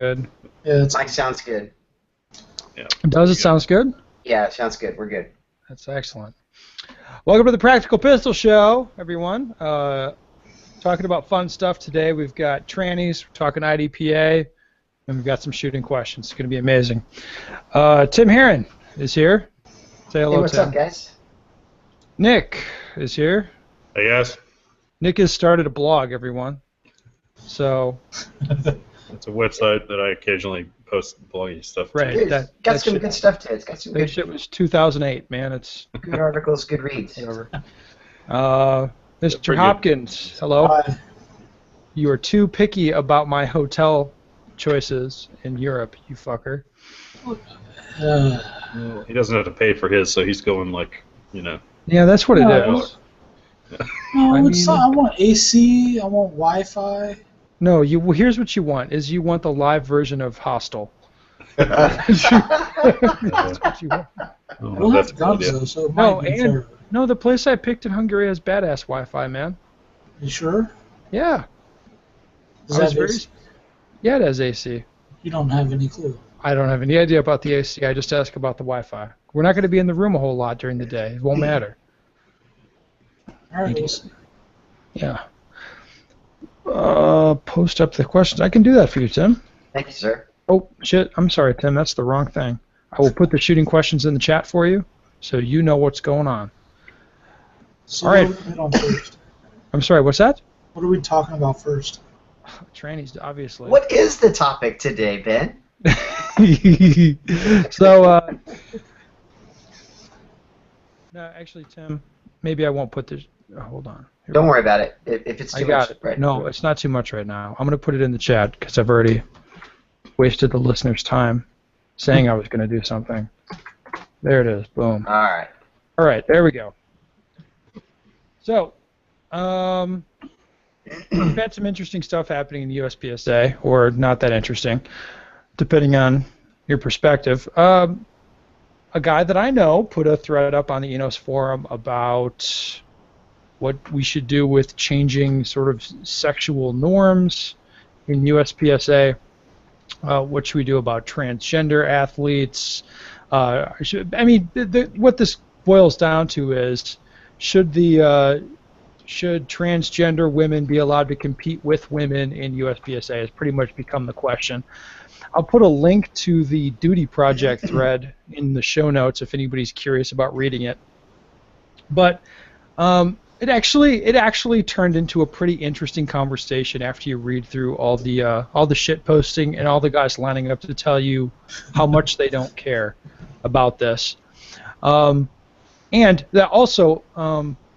good. Yeah, Mike sounds good. Yeah. Does it sound good? Yeah, it sounds good. We're good. That's excellent. Welcome to the Practical Pistol Show, everyone. Talking about fun stuff today. We've got trannies, we're talking IDPA, and we've got some shooting questions. It's going to be amazing. Tim Herron is here. Say hello, Hey, what's Tim. up, guys? Nick is here. Hey, guys. Nick has started a blog, everyone. So, It's a website that I occasionally post blogging stuff to. right. Dude, That got some shit, good stuff to it. It's got some that good, shit was 2008, man. It's good articles, good reads. whatever. Pretty Mr. good. Hopkins, hello. Hi. You are too picky about my hotel choices in Europe, you fucker. He doesn't have to pay for his, so he's going like, Yeah, that's what it No. is. No, I it's mean- not, I want AC. I want Wi-Fi. No, well, here's what you want: is you want the live version of Hostel. That's what you want. I don't that's have a good guns idea. though, so it No, might be and- fair. No, the place I picked in Hungary has badass Wi-Fi, man. You sure? Yeah. Does I was that very- AC? Yeah, it has AC. You don't have any clue. I don't have any idea about the AC. I just ask about the Wi-Fi. We're not going to be in the room a whole lot during the day. It won't matter. All right, we'll see. Yeah. Post up the questions. I can do that for you, Tim. Thank you, sir. Oh, shit. I'm sorry, Tim. That's the wrong thing. I will put the shooting questions in the chat for you so you know what's going on. So All right. what are we hit on first? I'm sorry, what's that? What are we talking about first? Trannies, obviously. What is the topic today, Ben? So, no, actually, Tim, maybe I won't put this. Oh, hold on. Here Don't we go. worry about it. If it's I too got much, it. right? No, it's not too much right now. I'm going to put it in the chat because I've already wasted the listener's time saying I was going to do something. There it is. Boom. All right. All right, there we go. So, we've had some interesting stuff happening in the USPSA, or not that interesting, depending on your perspective. A guy that I know put a thread up on the Enos forum about what we should do with changing sort of sexual norms in USPSA. What should we do about transgender athletes? What this boils down to is, should transgender women be allowed to compete with women in USPSA has pretty much become the question. I'll put a link to the Duty Project thread in the show notes if anybody's curious about reading it. But it actually turned into a pretty interesting conversation after you read through all the shit posting and all the guys lining up to tell you how much they don't care about this. And that also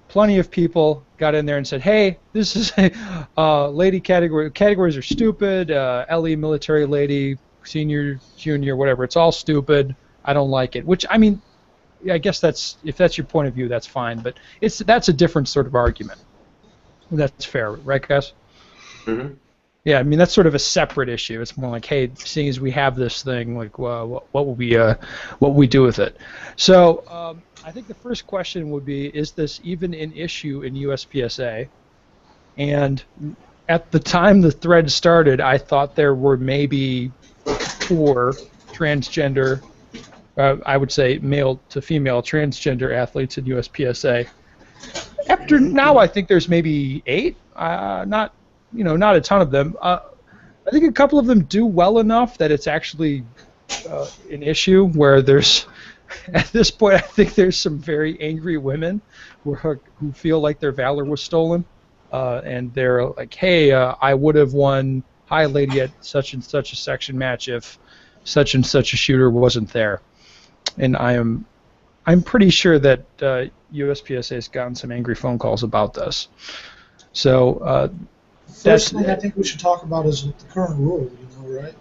plenty of people got in there and said, hey, this is a lady category. Categories are stupid. LE, military lady, senior, junior, whatever. It's all stupid. I don't like it. Which, I mean, I guess if that's your point of view, that's fine. But that's a different sort of argument. That's fair, right, guys? Mm-hmm. Yeah, I mean, that's sort of a separate issue. It's more like, hey, seeing as we have this thing, like, well, what will we do with it? So I think the first question would be, is this even an issue in USPSA? And at the time the thread started, I thought there were maybe 4 transgender, I would say male to female transgender athletes in USPSA. After now, I think there's maybe 8. Not a ton of them. I think a couple of them do well enough that it's actually an issue where there's, at this point, I think there's some very angry women who feel like their valor was stolen, and they're like, hey, I would have won high lady at such and such a section match if such and such a shooter wasn't there. And I'm pretty sure that USPSA has gotten some angry phone calls about this. So First thing I think we should talk about is the current rule, right?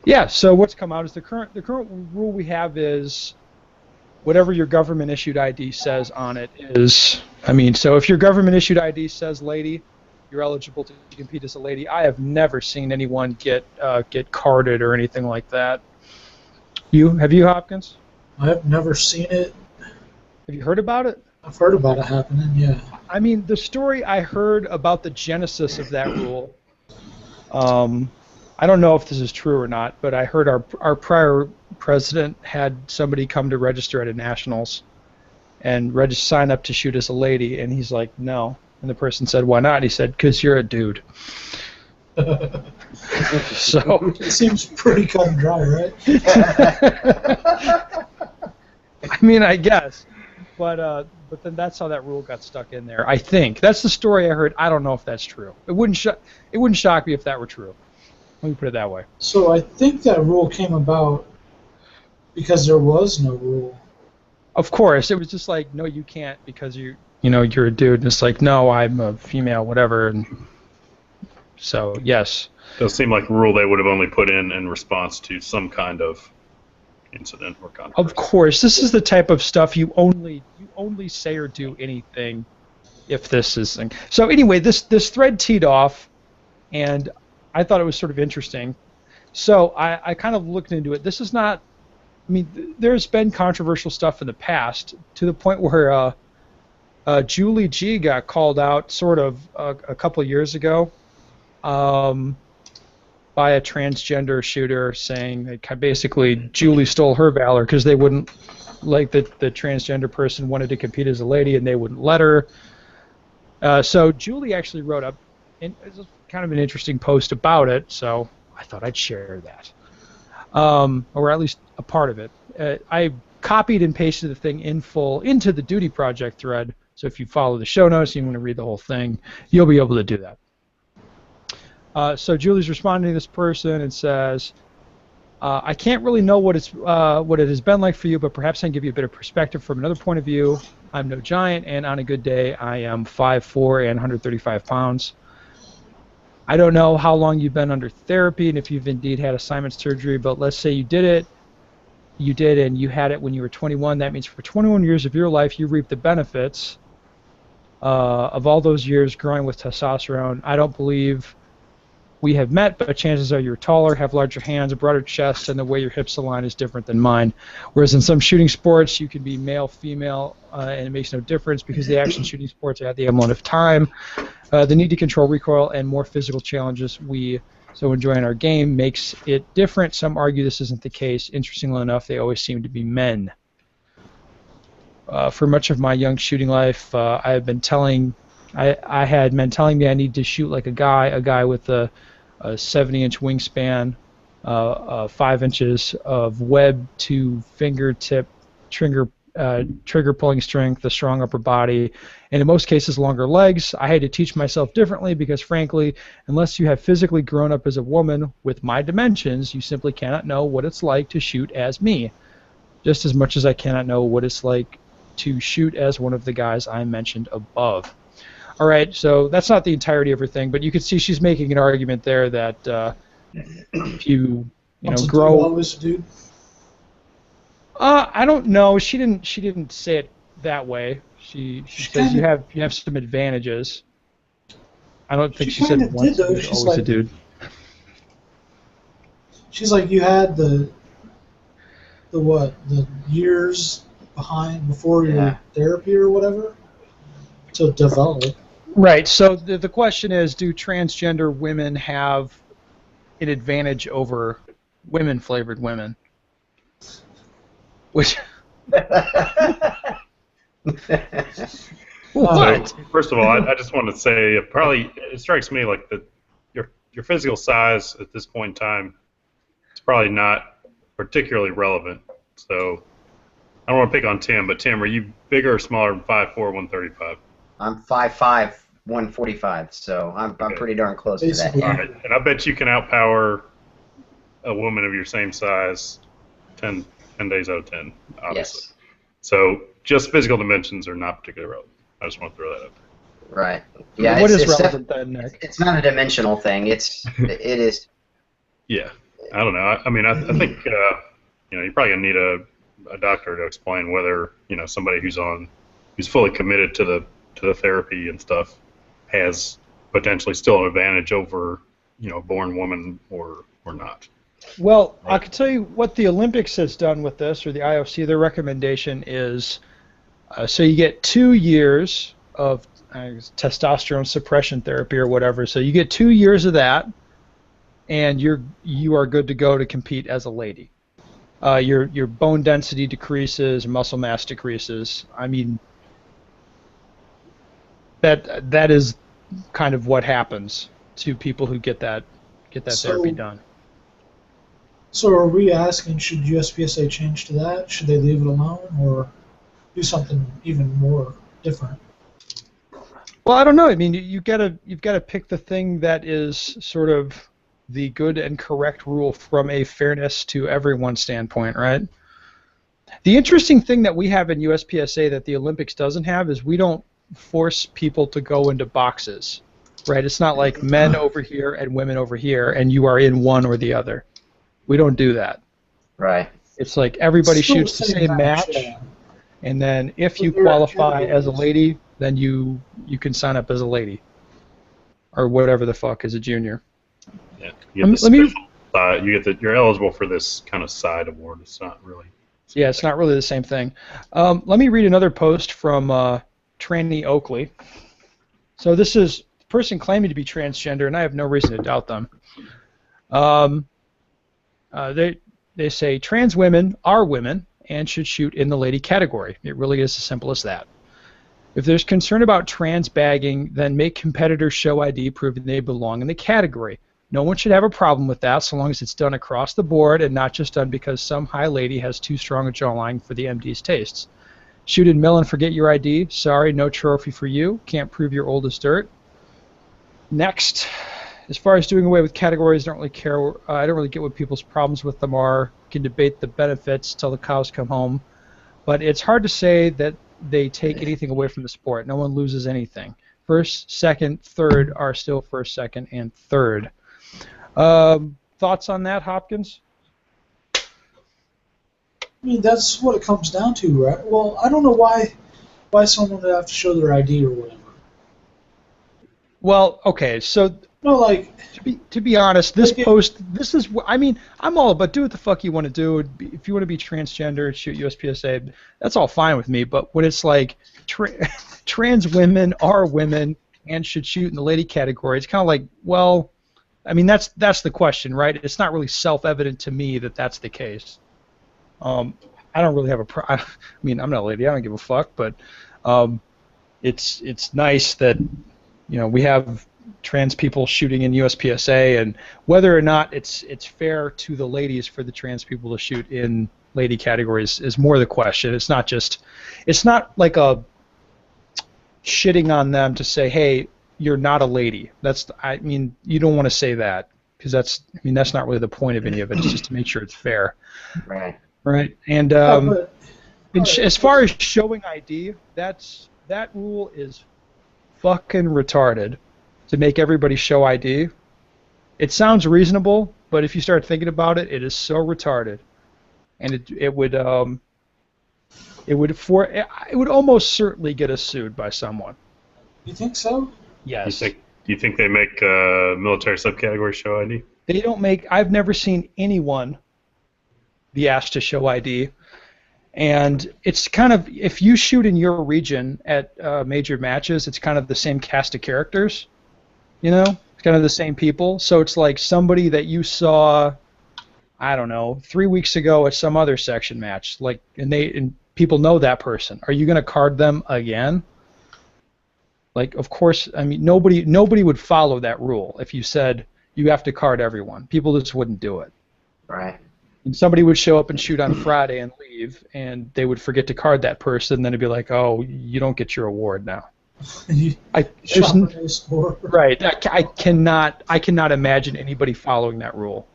Yeah, so what's come out is the current rule we have is whatever your government issued ID says on it is, I mean, so if your government issued ID says lady, you're eligible to compete as a lady. I have never seen anyone get carded or anything like that. Have you, Hopkins? I have never seen it. Have you heard about it? I've heard about it happening, yeah. I mean, the story I heard about the genesis of that rule I don't know if this is true or not, but I heard our prior president had somebody come to register at a nationals and sign up to shoot as a lady, and he's like, no. And the person said, why not? And he said, because you're a dude. So It seems pretty cut and dry, right? I mean, I guess, but then that's how that rule got stuck in there. I think that's the story I heard. I don't know if that's true. It wouldn't shock me if that were true. Let me put it that way. So I think that rule came about because there was no rule. Of course, it was just like, no, you can't because you're a dude. And it's like, no, I'm a female, whatever. And so yes. It does seem like a rule they would have only put in response to some kind of incident or controversy. Of course, this is the type of stuff you only say or do anything if this is. So anyway, this thread teed off, and I thought it was sort of interesting. So I kind of looked into it. This is not. I mean, there's been controversial stuff in the past to the point where Julie G got called out sort of a couple of years ago by a transgender shooter saying that basically Julie stole her valor because they wouldn't like the transgender person wanted to compete as a lady and they wouldn't let her. So Julie actually wrote up kind of an interesting post about it, so I thought I'd share that. Or at least a part of it. I copied and pasted the thing in full into the Duty Project thread, so if you follow the show notes and you want to read the whole thing, you'll be able to do that. So Julie's responding to this person and says, I can't really know what it has been like for you, but perhaps I can give you a bit of perspective from another point of view. I'm no giant, and on a good day, I am 5'4" and 135 pounds. I don't know how long you've been under therapy and if you've indeed had assignment surgery, but let's say you did, and you had it when you were 21. That means for 21 years of your life, you reap the benefits of all those years growing with testosterone. I don't believe we have met, but chances are you're taller, have larger hands, a broader chest, and the way your hips align is different than mine. Whereas in some shooting sports, you can be male, female, and it makes no difference because the action shooting sports are at the element of time. The need to control recoil and more physical challenges we so enjoy in our game makes it different. Some argue this isn't the case. Interestingly enough, they always seem to be men. For much of my young shooting life, I had men telling me I need to shoot like a guy with a 70-inch wingspan, 5 inches of web to fingertip trigger pulling strength, a strong upper body, and in most cases longer legs. I had to teach myself differently because frankly, unless you have physically grown up as a woman with my dimensions, you simply cannot know what it's like to shoot as me, just as much as I cannot know what it's like to shoot as one of the guys I mentioned above. All right, so that's not the entirety of her thing, but you can see she's making an argument there that if you grow. Always a dude. I don't know. She didn't say it that way. She says you have some advantages. I don't think she said once did, though. always like, a dude. She's like you had the years before your therapy or whatever to develop. Right. So the question is, do transgender women have an advantage over women-flavored women? Which what? So, first of all, I just want to say probably it strikes me like that your physical size at this point in time is probably not particularly relevant. So I don't want to pick on Tim, but Tim, are you bigger or smaller than 5'4", 135? I'm 5'5", 145, so I'm pretty darn close to that. All right, and I bet you can outpower a woman of your same size 10 days out of 10, obviously. Yes. So just physical dimensions are not particularly relevant. I just want to throw that out there. Right. Yeah. What is relevant then, Nick? It's not a dimensional thing. It is. Yeah. I don't know. I mean, I think you're probably gonna need a doctor to explain whether somebody who's fully committed to the therapy and stuff has potentially still an advantage over a born woman or not. Well, I can tell you what the Olympics has done with this, or the IOC. Their recommendation is so you get 2 years of testosterone suppression therapy or whatever. So you get 2 years of that, and you are good to go to compete as a lady. Your bone density decreases, muscle mass decreases. I mean, that is kind of what happens to people who get that therapy done. So are we asking, should USPSA change to that? Should they leave it alone, or do something even more different? Well, I don't know. I mean, you've got to pick the thing that is sort of the good and correct rule from a fairness to everyone standpoint, right? The interesting thing that we have in USPSA that the Olympics doesn't have is we don't force people to go into boxes, right? It's not like men over here and women over here, and you are in one or the other. We don't do that. Right. It's like everybody Still shoots the same match, yeah. and then if But you they're qualify as a categories. lady, then you can sign up as a lady, or whatever the fuck as a junior. Yeah. You get the Let me- special side. You're eligible for this kind of side award. It's not really. Yeah, it's not really the same thing. Let me read another post from Tranny Oakley. So this is the person claiming to be transgender, and I have no reason to doubt them. They say trans women are women and should shoot in the lady category. It really is as simple as that. If there's concern about trans bagging, then make competitors show ID proving they belong in the category. No one should have a problem with that so long as it's done across the board and not just done because some high lady has too strong a jawline for the MD's tastes. Shoot in mill and forget your ID. Sorry, no trophy for you. Can't prove you're old as dirt. Next. As far as doing away with categories, I don't really care. I don't really get what people's problems with them are. We can debate the benefits till the cows come home. But it's hard to say that they take anything away from the sport. No one loses anything. First, second, third are still first, second, and third. Thoughts on that, Hopkins? I mean, that's what it comes down to, right? Well, I don't know why someone would have to show their ID or whatever. Well, okay, so No, like, to be honest, this Okay. post, this is, I mean, I'm all about do what the fuck you want to do. If you want to be transgender, shoot USPSA, that's all fine with me. But when it's like trans women are women and should shoot in the lady category, it's kind of like, well, I mean, that's the question, right? It's not really self-evident to me that that's the case. I don't really have I mean, I'm not a lady. I don't give a fuck. But it's nice that we have trans people shooting in USPSA, and whether or not it's fair to the ladies for the trans people to shoot in lady categories is more the question. It's not like a shitting on them to say, hey, you're not a lady. I mean, you don't want to say that because that's not really the point of any of it. It's just to make sure it's fair. Right. Right. And as far as showing ID, that rule is fucking retarded. To make everybody show ID. It sounds reasonable, but if you start thinking about it, it is so retarded, and it would almost certainly get us sued by someone. you think so? Yes. You think they make military subcategory show ID? They don't make. I've never seen anyone be asked to show ID, and it's kind of, if you shoot in your region at major matches, it's kind of the same cast of characters. It's kind of the same people. So it's like somebody that you saw, I don't know, 3 weeks ago at some other section match. Like, and people know that person. Are you going to card them again? Like, of course. I mean, nobody would follow that rule if you said you have to card everyone. People just wouldn't do it. Right. And somebody would show up and shoot on Friday and leave, and they would forget to card that person. Then it'd be like, oh, you don't get your award now. Right. I cannot imagine anybody following that rule.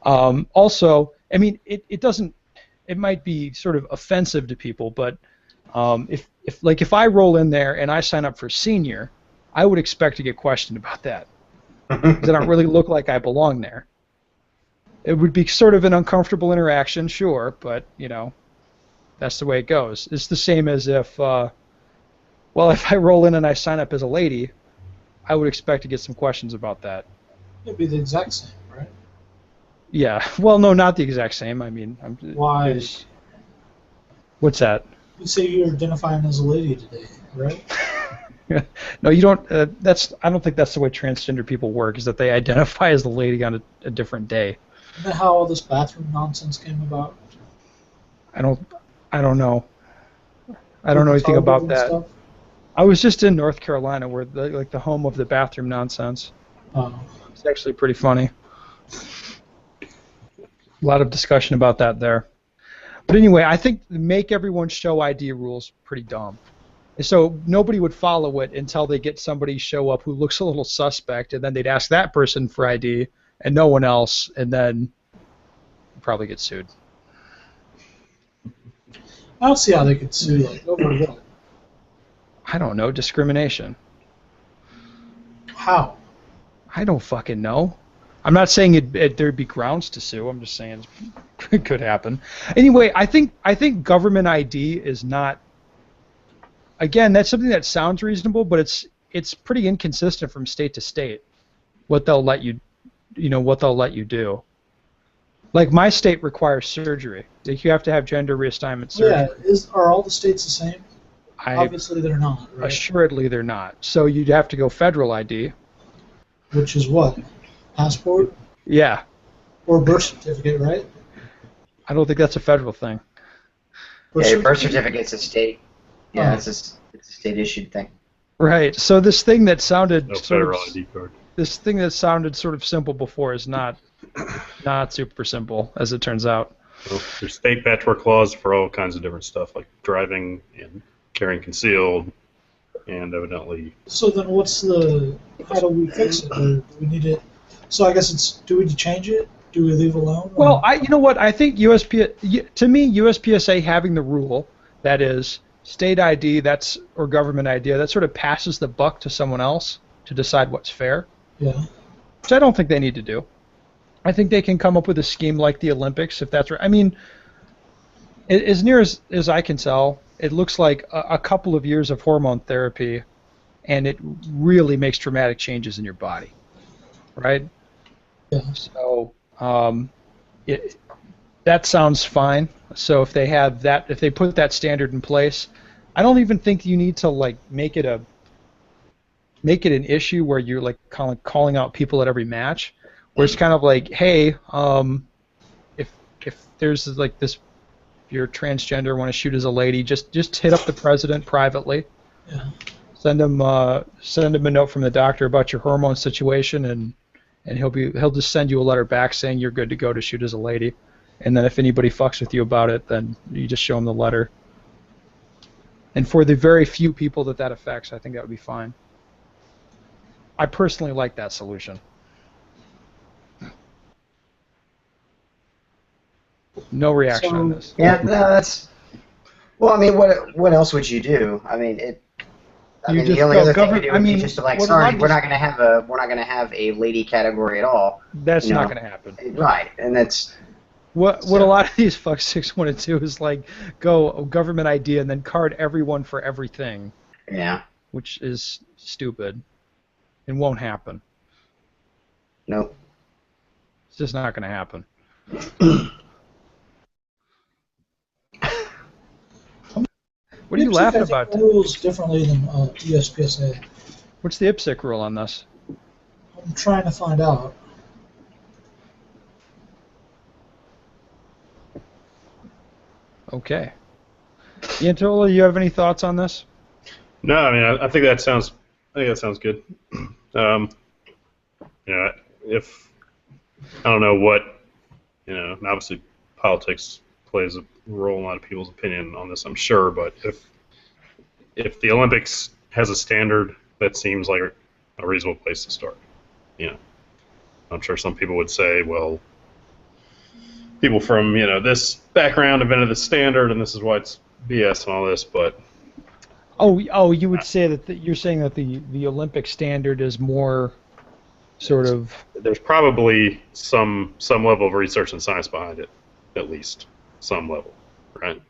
Also, I mean, it doesn't. It might be sort of offensive to people, but if I roll in there and I sign up for senior, I would expect to get questioned about that because I don't really look like I belong there. It would be sort of an uncomfortable interaction, sure, but that's the way it goes. It's the same as if. Well, if I roll in and I sign up as a lady, I would expect to get some questions about that. It'd be the exact same, right? Yeah. Well, no, not the exact same. I mean, Why? What's that? You say you're identifying as a lady today, right? No, you don't. I don't think that's the way transgender people work. Is that they identify as the lady on a different day. Isn't that how all this bathroom nonsense came about? I don't. I don't know. I don't With know the anything target about and that. stuff? I was just in North Carolina, where the home of the bathroom nonsense. Oh. It's actually pretty funny. A lot of discussion about that there. But anyway, I think make everyone show ID rules pretty dumb. So nobody would follow it until they get somebody show up who looks a little suspect, and then they'd ask that person for ID and no one else, and then probably get sued. I don't see how they could sue, like, over what? I don't know, discrimination. How? I don't fucking know. I'm not saying there'd be grounds to sue. I'm just saying it could happen. Anyway, I think government ID is not. Again, that's something that sounds reasonable, but it's pretty inconsistent from state to state. What they'll let you, what they'll let you do. Like my state requires surgery. Like you have to have gender reassignment surgery. Yeah, are all the states the same? I Obviously they're not, right? assuredly they're not. So you'd have to go federal ID. Which is what? Passport? Yeah. Or birth certificate, right? I don't think that's a federal thing. Yeah, your birth certificate's a state. Yeah, Oh. it's a state issued thing. Right. So this thing that sounded No sort federal of, ID card. this thing that sounded sort of simple before is not super simple, as it turns out. Well, there's state patchwork laws for all kinds of different stuff, like driving and carrying concealed, and evidently. So then how do we fix it? Or do we need it? So I guess do we change it? Do we leave it alone? Well, you know what? I think to me, USPSA having the rule that is state ID, or government ID, that sort of passes the buck to someone else to decide what's fair. Yeah. Which I don't think they need to do. I think they can come up with a scheme like the Olympics, if that's right. I mean, as near as I can tell, it looks like a couple of years of hormone therapy, and it really makes dramatic changes in your body, right? Yeah. So that sounds fine. So if they put that standard in place, I don't even think you need to like make it an issue where you're like calling out people at every match. Where it's kind of like, hey, if there's like this, if you're transgender, want to shoot as a lady, just hit up the president privately. Yeah. Send him a note from the doctor about your hormone situation, and he'll just send you a letter back saying you're good to go to shoot as a lady. And then if anybody fucks with you about it, then you just show them the letter. And for the very few people that affects, I think that would be fine. I personally like that solution. No reaction on this. Yeah, no, that's. Well, I mean, what else would you do? I mean, the only other thing to do would be just to like, sorry, we're not going to have a lady category at all. That's not going to happen. Right, and that's. What a lot of these fucksticks want to do is like go government ID and then card everyone for everything. Yeah. Which is stupid and won't happen. Nope. It's just not going to happen. What are you laughing about? Rules differently than USPSA. What's the IPSC rule on this? I'm trying to find out. Okay. Iantola, you have any thoughts on this? No, I mean, I think that sounds good. If I don't know what, and obviously politics plays a role in a lot of people's opinion on this, I'm sure, but if the Olympics has a standard, that seems like a reasonable place to start. I'm sure some people would say, well, people from this background invented the standard, and this is why it's BS and all this, but you would say that you're saying that the Olympic standard is more sort of. There's probably some level of research and science behind it, at least some level, right?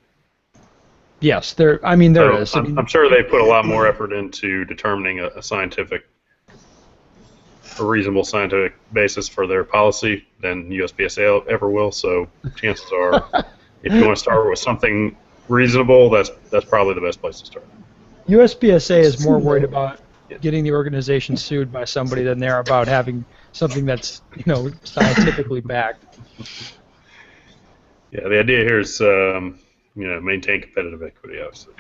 Yes, there is. I'm sure they put a lot more effort into determining a reasonable scientific basis for their policy than USPSA ever will. So chances are, if you want to start with something reasonable, that's probably the best place to start. USPSA is more worried about getting the organization sued by somebody than they are about having something that's scientifically backed. Yeah, the idea here is maintain competitive equity, obviously.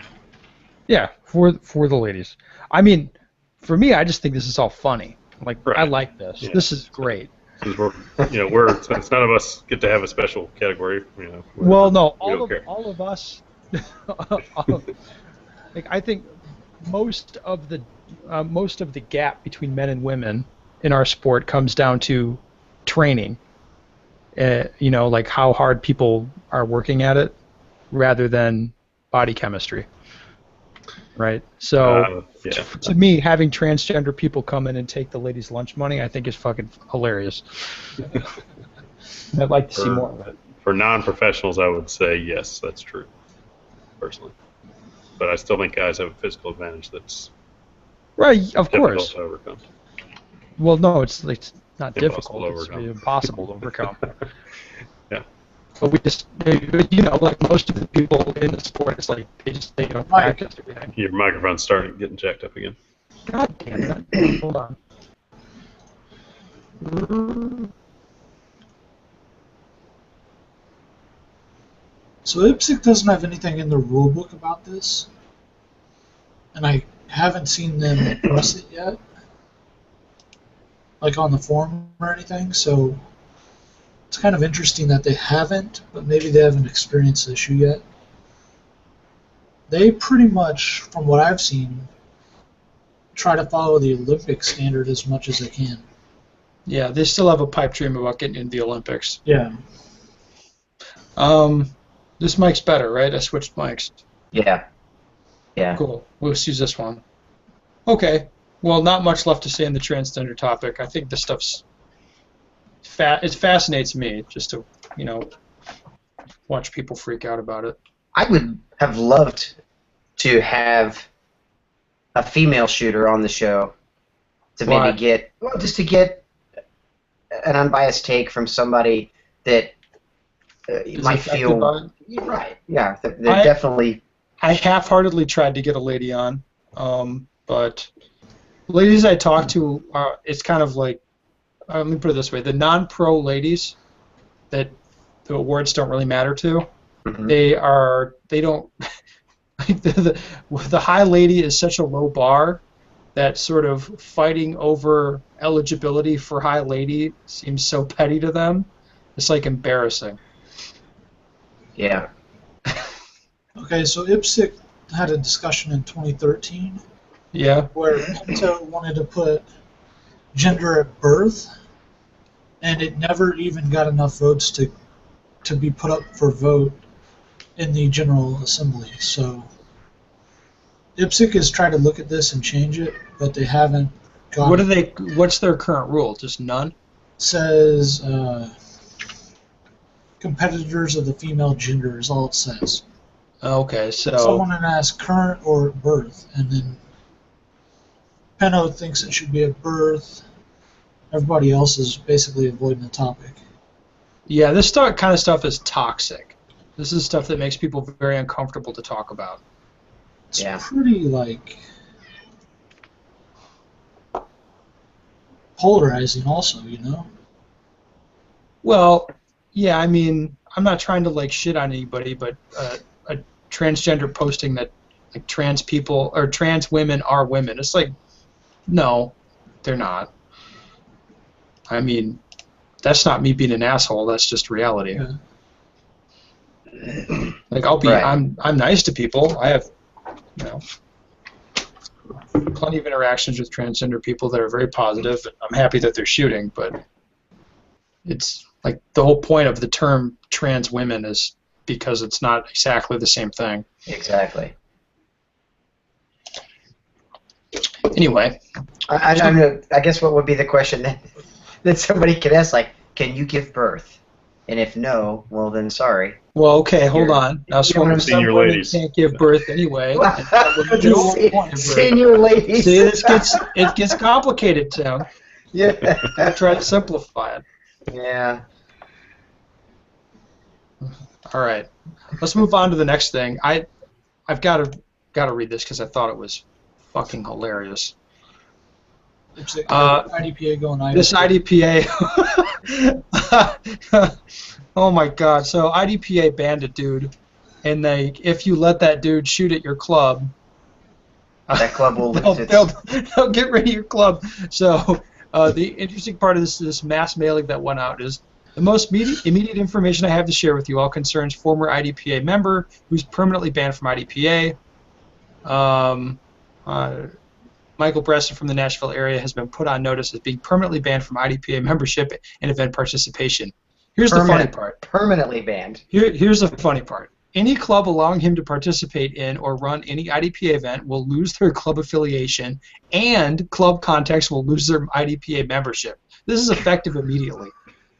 Yeah, for the ladies. I mean, for me, I just think this is all funny. Like, right. I like this. Yeah. This is great. Since since none of us get to have a special category, Well, no, all of us. Like, I think most of the gap between men and women in our sport comes down to training. Like how hard people are working at it, rather than body chemistry. Right. So to me, having transgender people come in and take the ladies' lunch money, I think is fucking hilarious. I'd like to see more of it. For non-professionals, I would say yes, that's true, personally. But I still think guys have a physical advantage that's right. Of course. Difficult to overcome. Well, no, it's not difficult. It's impossible to overcome. Yeah. But we just, like most of the people in the sport, it's like they don't practice everything. Your microphone's starting getting jacked up again. God damn it. Hold on. So IPSC doesn't have anything in the rule book about this, and I haven't seen them address it yet, like on the forum or anything, so it's kind of interesting that they haven't, but maybe they haven't experienced the issue yet. They pretty much, from what I've seen, try to follow the Olympic standard as much as they can. Yeah, they still have a pipe dream about getting into the Olympics. Yeah. This mic's better, right? I switched mics. Yeah. Yeah. Cool. We'll use this one. Okay. Well, not much left to say on the transgender topic. I think this stuff's it fascinates me just to, watch people freak out about it. I would have loved to have a female shooter on the show to maybe get an unbiased take from somebody that you might feel right. Yeah, they're definitely. I half-heartedly tried to get a lady on, but ladies I talk to, it's kind of like, let me put it this way: the non-pro ladies that the awards don't really matter to, mm-hmm. they don't. Like the high lady is such a low bar that sort of fighting over eligibility for high lady seems so petty to them. It's like embarrassing. Yeah. Okay, so IPSC had a discussion in 2013. Yeah. Where Pinto wanted to put gender at birth, and it never even got enough votes to be put up for vote in the General Assembly. So IPSC has tried to look at this and change it, but they haven't got What's their current rule? Just none? Says competitors of the female gender is all it says. Okay, so someone can ask current or at birth, and then Penno thinks it should be at birth. Everybody else is basically avoiding the topic. Yeah, this kind of stuff is toxic. This is stuff that makes people very uncomfortable to talk about. It's pretty, polarizing also, Well, yeah, I mean, I'm not trying to, shit on anybody, but a transgender posting that, trans people or trans women are women, it's like, no, they're not. I mean, that's not me being an asshole, that's just reality. Yeah. I'm nice to people. I have, plenty of interactions with transgender people that are very positive. I'm happy that they're shooting, but it's like the whole point of the term trans women is because it's not exactly the same thing. Exactly. Anyway. I guess what would be the question that somebody could ask, can you give birth? And if no, well then sorry. Well, okay, hold on. Now, some women can't give birth anyway. Senior ladies. See, it gets complicated, Tim. Yeah. I try to simplify it. Yeah. All right. Let's move on to the next thing. I've got a got to read this because I thought it was fucking hilarious. IDPA going IDPA. This IDPA. Oh my God! So IDPA banned a dude, and if you let that dude shoot at your club, that club will lose they'll get rid of your club. So the interesting part of this mass mailing that went out is the most immediate information I have to share with you all concerns former IDPA member who's permanently banned from IDPA. Michael Bresson from the Nashville area has been put on notice as being permanently banned from IDPA membership and event participation. Here's the funny part. Permanently banned. Here's the funny part. Any club allowing him to participate in or run any IDPA event will lose their club affiliation, and club contacts will lose their IDPA membership. This is effective immediately.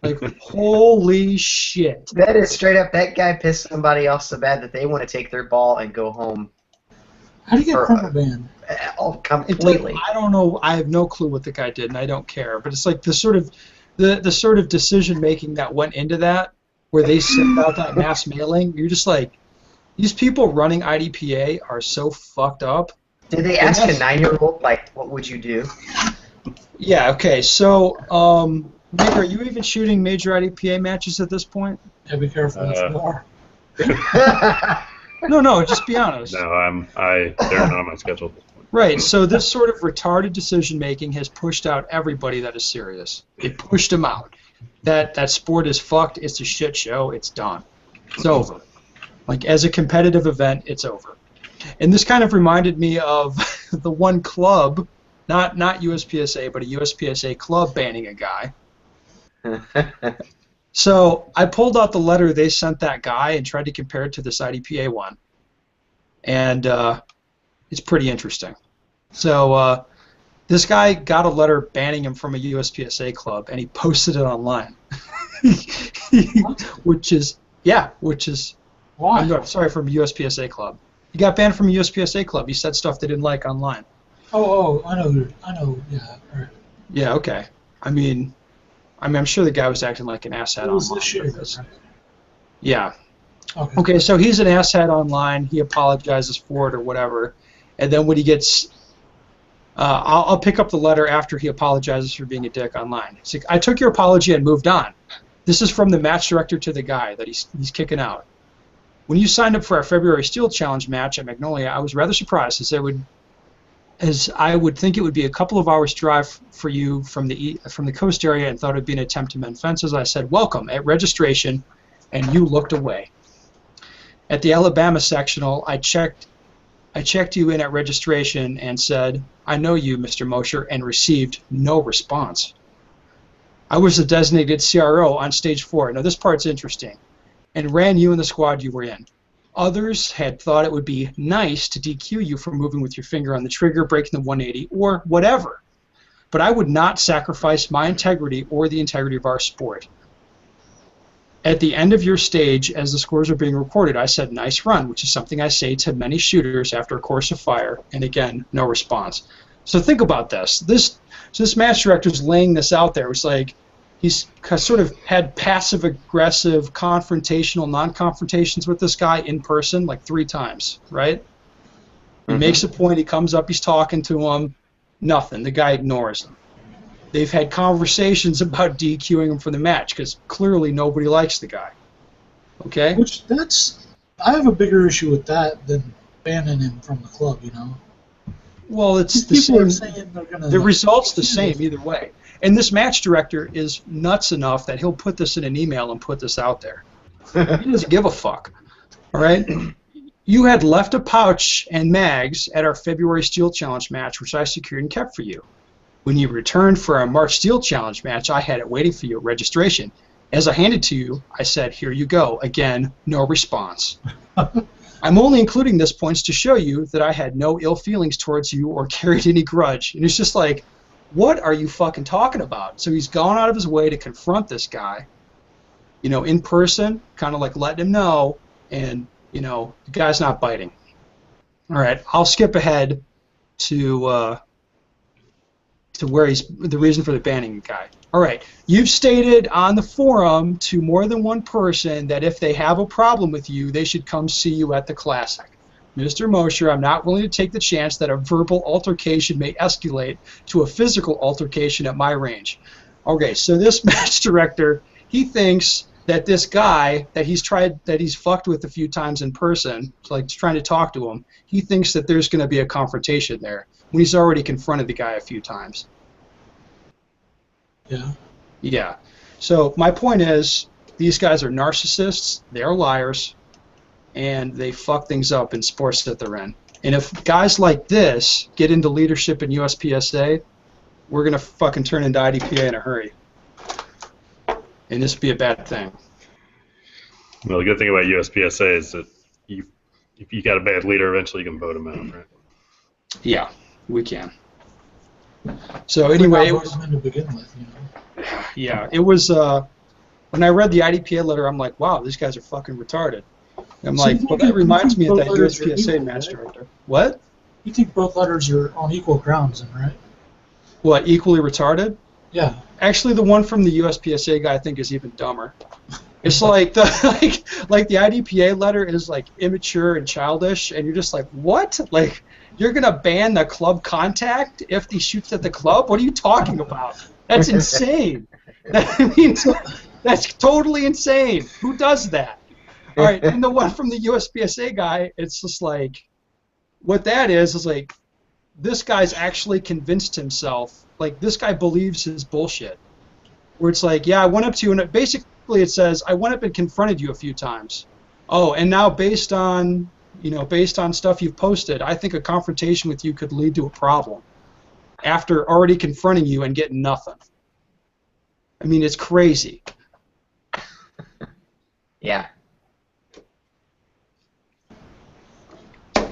Like, holy shit. That is straight up. That guy pissed somebody off so bad that they want to take their ball and go home. How do you get perma banned? Completely. I don't know. I have no clue what the guy did, and I don't care. But it's like the sort of decision making that went into that, where they sent out that mass mailing. You're just like, these people running IDPA are so fucked up. Did they ask a 9-year-old, like, what would you do? Yeah. Okay. So, Nick, are you even shooting major IDPA matches at this point? Yeah, be careful if you are. No, just be honest. No, they're not on my schedule at this point. Right, so this sort of retarded decision-making has pushed out everybody that is serious. It pushed them out. That sport is fucked, it's a shit show, it's done. It's over. Like, as a competitive event, it's over. And this kind of reminded me of the one club, not USPSA, but a USPSA club banning a guy. So I pulled out the letter they sent that guy and tried to compare it to this IDPA one. And it's pretty interesting. So this guy got a letter banning him from a USPSA club, and he posted it online. which is why? I'm sorry, from a USPSA club. He got banned from a USPSA club. He said stuff they didn't like online. Oh, I know, yeah. Right. Yeah, okay. I mean, I'm sure the guy was acting like an asshat online. Was this year? Yeah. Okay, so he's an asshat online. He apologizes for it or whatever. And then when he gets... I'll pick up the letter after he apologizes for being a dick online. It's like, I took your apology and moved on. This is from the match director to the guy that he's kicking out. When you signed up for our February Steel Challenge match at Magnolia, I was rather surprised as I would think it would be a couple of hours drive for you from the coast area, and thought it would be an attempt to mend fences. I said welcome at registration, and you looked away. At the Alabama sectional, I checked you in at registration and said, I know you, Mr. Mosher, and received no response. I was the designated CRO on stage 4. Now this part's interesting, and ran you in the squad you were in. Others had thought it would be nice to DQ you for moving with your finger on the trigger, breaking the 180, or whatever. But I would not sacrifice my integrity or the integrity of our sport. At the end of your stage, as the scores are being recorded, I said, nice run, which is something I say to many shooters after a course of fire, and again, no response. So think about this. This match director's laying this out there. It's like he's sort of had passive-aggressive, confrontational, non-confrontations with this guy in person like 3 times, right? He makes a point, he comes up, he's talking to him, nothing. The guy ignores him. They've had conversations about DQing him from the match because clearly nobody likes the guy. Okay? I have a bigger issue with that than banning him from the club, you know? Well, it's the same. The result's the same either way. And this match director is nuts enough that he'll put this in an email and put this out there. He doesn't give a fuck. All right? You had left a pouch and mags at our February Steel Challenge match, which I secured and kept for you. When you returned for our March Steel Challenge match, I had it waiting for you at registration. As I handed to you, I said, here you go. Again, no response. I'm only including this points to show you that I had no ill feelings towards you or carried any grudge. And it's just like, what are you fucking talking about? So he's gone out of his way to confront this guy, you know, in person, kind of like letting him know, and, you know, the guy's not biting. All right, I'll skip ahead to where he's the reason for the banning guy. All right, you've stated on the forum to more than one person that if they have a problem with you, they should come see you at the Classic. Mr. Mosher, I'm not willing to take the chance that a verbal altercation may escalate to a physical altercation at my range. Okay, so this match director, he thinks that this guy that he's fucked with a few times in person, like trying to talk to him, he thinks that there's going to be a confrontation there when he's already confronted the guy a few times. Yeah. Yeah. So my point is, these guys are narcissists, they're liars, and they fuck things up in sports that they're in. And if guys like this get into leadership in USPSA, we're going to fucking turn into IDPA in a hurry. And this would be a bad thing. Well, the good thing about USPSA is that if you got a bad leader, eventually you can vote him out, right? Yeah, we can. So anyway, vote him in to begin with, you know. Yeah, it was. When I read the IDPA letter, I'm like, wow, these guys are fucking retarded. I'm like, well, that reminds me of that USPSA match director. What? You think both letters are on equal grounds, then, right? What, equally retarded? Yeah. Actually, the one from the USPSA guy I think is even dumber. It's like the like the IDPA letter is like immature and childish, and you're just like, what? Like, you're gonna ban the club contact if he shoots at the club? What are you talking about? That's insane. I mean, that's totally insane. Who does that? All right, and the one from the USPSA guy, it's just like, what that is like, this guy's actually convinced himself. Like, this guy believes his bullshit. Where it's like, yeah, I went up to you, and basically it says, I went up and confronted you a few times. Oh, and now based on stuff you've posted, I think a confrontation with you could lead to a problem. After already confronting you and getting nothing. I mean, it's crazy. Yeah.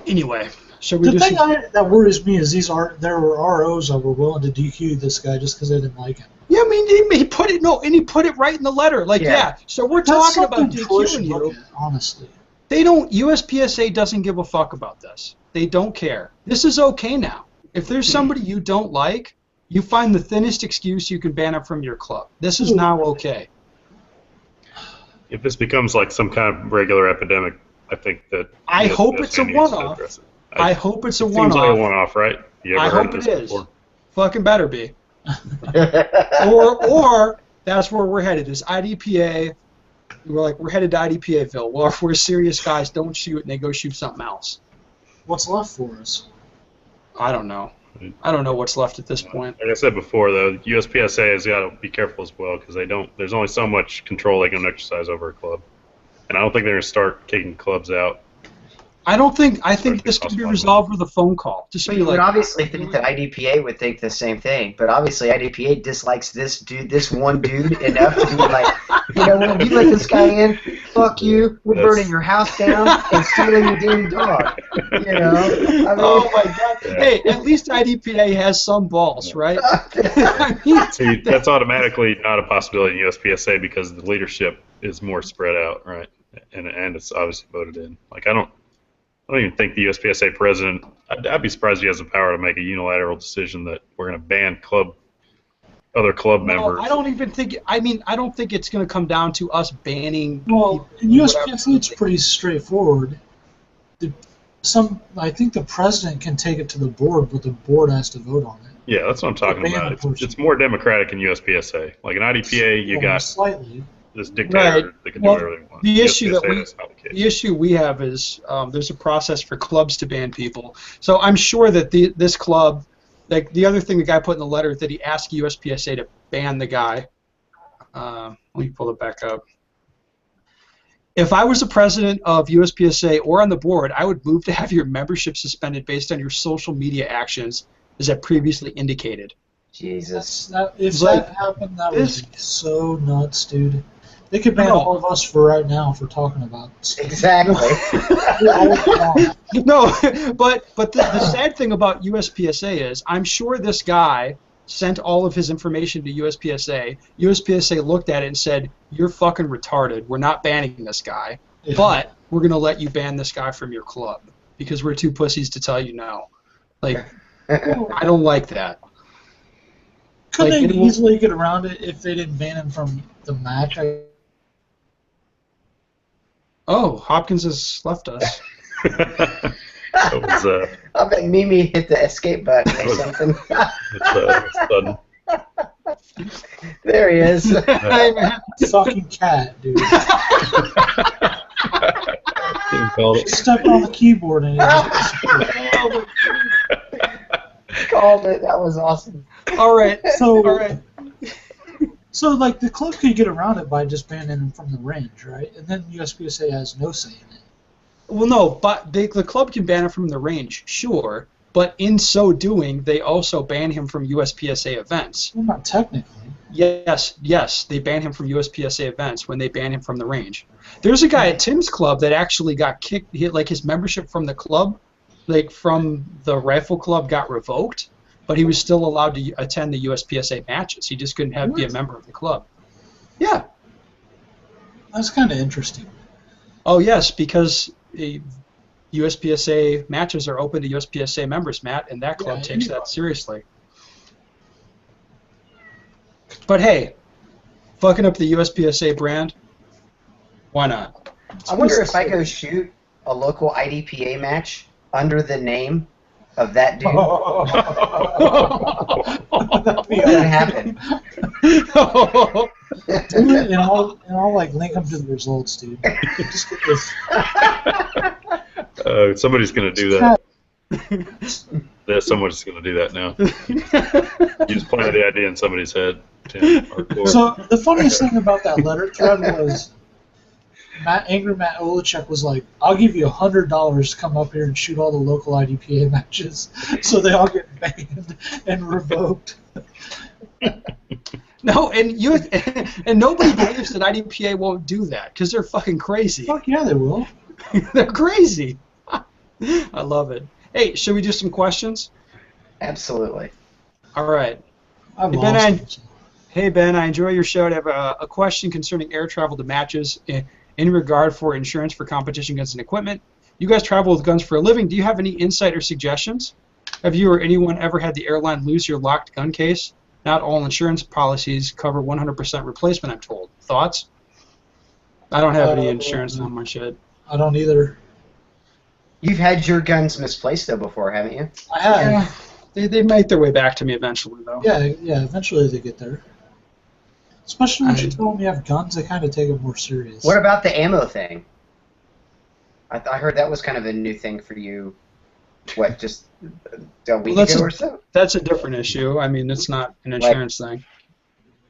Anyway, so we the thing that worries me is there were ROs that were willing to DQ this guy just because they didn't like him. Yeah, I mean, he put it and he put it right in the letter. Like, yeah. So we're talking about DQing you. Honestly, they don't. USPSA doesn't give a fuck about this. They don't care. This is okay now. If there's somebody you don't like, you find the thinnest excuse you can ban them from your club. This is now okay. If this becomes like some kind of regular epidemic, I think that I hope it's a one-off. I hope it's a one-off. Seems like a one-off, right? You ever heard hope this it is. before? Fucking better be. or that's where we're headed. Is IDPA? We're headed to IDPAville. Well, if we're serious guys, don't shoot, and they go shoot something else. What's left for us? I don't know. I don't know what's left at this point. Like I said before, though, USPSA has got to be careful as well because there's only so much control they can exercise over a club, and I don't think they're going to start kicking clubs out. I think this can be resolved with a phone call. Just you would obviously think that IDPA would think the same thing, but obviously IDPA dislikes this one dude enough to be like, you know, when you let this guy in, fuck you, we're burning your house down and stealing your damn dog. You know? I mean, oh my God! Yeah. Hey, at least IDPA has some balls, right? I mean, see, that's automatically not a possibility in USPSA because the leadership is more spread out, right? And it's obviously voted in. Like I don't even think the USPSA president. I'd be surprised if he has the power to make a unilateral decision that we're going to ban other club members. I don't even think. I don't think it's going to come down to us banning. Well, in USPSA, it's pretty straightforward. I think the president can take it to the board, but the board has to vote on it. Yeah, that's what I'm talking about. It's more democratic in USPSA. Like in IDPA, you got slightly. This dictator that can do whatever they want. The issue we have is there's a process for clubs to ban people. So I'm sure that this club, like the other thing the guy put in the letter, that he asked USPSA to ban the guy. Let me pull it back up. If I was the president of USPSA or on the board, I would move to have your membership suspended based on your social media actions, as I previously indicated. Jesus. If that happened, that would be so nuts, dude. They could ban all of us for right now for talking about it. Exactly. No, but the sad thing about USPSA is I'm sure this guy sent all of his information to USPSA. USPSA looked at it and said, "You're fucking retarded. We're not banning this guy, but we're going to let you ban this guy from your club because we're too pussies to tell you no." Like, I don't like that. Could they easily get around it if they didn't ban him from the match? Oh, Hopkins has left us. That was, I bet Mimi hit the escape button or something. it's sudden. There he is. Fucking cat, dude. You called it. Stepped on the keyboard and it just disappeared. Called it. That was awesome. All right. So, All right. So, like, the club could get around it by just banning him from the range, right? And then USPSA has no say in it. Well, no, but the club can ban him from the range, sure. But in so doing, they also ban him from USPSA events. Well, not technically. Yes, they ban him from USPSA events when they ban him from the range. There's a guy at Tim's club that actually got kicked, like his membership from the club, like from the rifle club, got revoked, but he was still allowed to attend the USPSA matches. He just couldn't be a member of the club. Yeah. That's kind of interesting. Oh, yes, because USPSA matches are open to USPSA members, Matt, and that club takes that seriously. But hey, fucking up the USPSA brand, why not? I wonder if I go shoot a local IDPA match under the name of that dude. What's going to happen? Do it, and I'll like link them to the results, dude. Just get this. Somebody's going to do that. Yeah, someone's going to do that now. You just planted the idea in somebody's head. Tim, so the funniest thing about that letter thread was Angry Matt Olachek was like, "I'll give you $100 to come up here and shoot all the local IDPA matches," so they all get banned and revoked. No, and nobody believes that IDPA won't do that because they're fucking crazy. Fuck yeah, they will. They're crazy. I love it. Hey, should we do some questions? Absolutely. All right. Hey, Ben, I enjoy your show. I have a question concerning air travel to matches in regard for insurance for competition guns and equipment. You guys travel with guns for a living. Do you have any insight or suggestions? Have you or anyone ever had the airline lose your locked gun case? Not all insurance policies cover 100% replacement, I'm told. Thoughts? I don't have any insurance on my shit. I don't either. You've had your guns misplaced, though, before, haven't you? I have. Yeah, they make their way back to me eventually, though. Yeah, eventually they get there. Especially when you tell them you have guns, they kind of take it more serious. What about the ammo thing? I heard that was kind of a new thing for you. What, just a week ago or so? That's a different issue. I mean, it's not an insurance thing.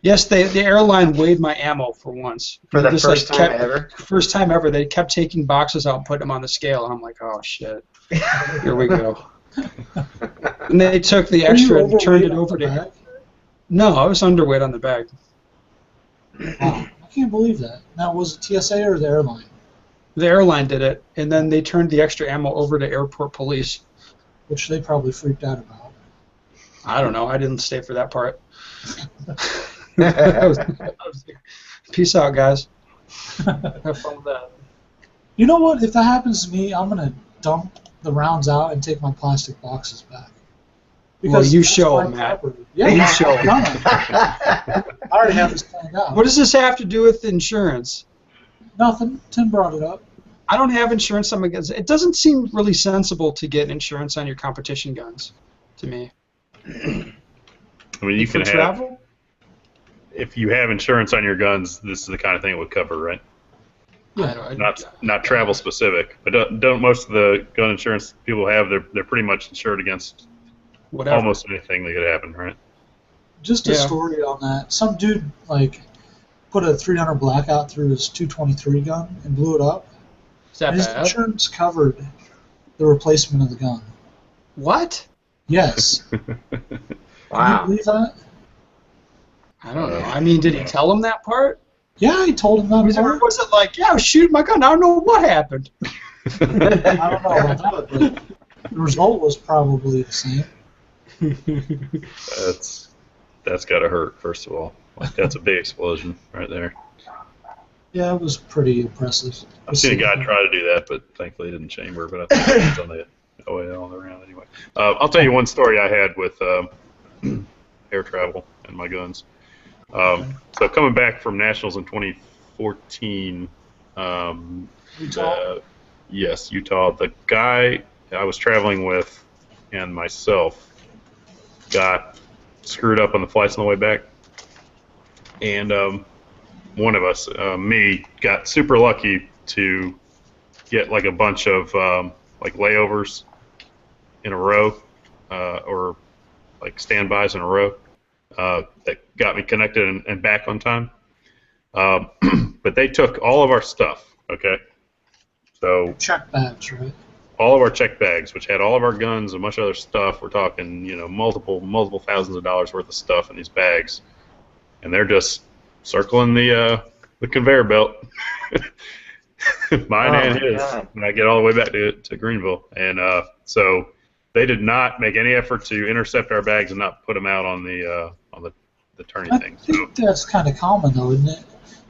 Yes, the airline weighed my ammo for once. For the first time ever? First time ever. They kept taking boxes out and putting them on the scale, and I'm like, oh, shit. Here we go. And they took the extra and turned it over to... No, I was underweight on the bag. Wow, I can't believe that. Now, was it TSA or the airline? The airline did it, and then they turned the extra ammo over to airport police. Which they probably freaked out about. I don't know. I didn't stay for that part. Peace out, guys. Have fun with that. You know what? If that happens to me, I'm going to dump the rounds out and take my plastic boxes back. Well, you show them, Matt. Yeah, you show them. I already have this planned out. What does this have to do with insurance? Nothing. Tim brought it up. I don't have insurance on my guns. It doesn't seem really sensible to get insurance on your competition guns, to me. I mean, you can have... travel? If you have insurance on your guns, this is the kind of thing it would cover, right? Yeah. Not travel specific, but don't most of the gun insurance people have? They're pretty much insured against whatever. Almost anything that could happen, right? Just a story on that. Some dude put a 300 blackout through his 223 gun and blew it up. Is that his bad? insurance covered the replacement of the gun. What? Yes. Wow. Can you believe that? I don't know. I mean, did he tell him that part? Yeah, he told him that part. Or was it like, yeah, I was shooting my gun, I don't know what happened? I don't know about that, but the result was probably the same. That's got to hurt, first of all. Like, that's a big explosion right there. Yeah, it was pretty impressive. I've seen a guy try to do that, but thankfully it didn't chamber. But I think it's on the way all around anyway. I'll tell you one story I had with air travel and my guns. So coming back from nationals in 2014, Utah? Yes, Utah. The guy I was traveling with and myself got screwed up on the flights on the way back, and one of us, me, got super lucky to get like a bunch of like layovers in a row, or like standbys in a row, that got me connected and back on time. But they took all of our stuff. Okay, so Check bags, right? all of our check bags, which had all of our guns and a bunch of other stuff. We're talking, multiple thousands of dollars worth of stuff in these bags, and they're just circling the conveyor belt, mine and his, when I get all the way back to Greenville. And so they did not make any effort to intercept our bags and not put them out on the turning thing. I think that's kind of common, though, isn't it?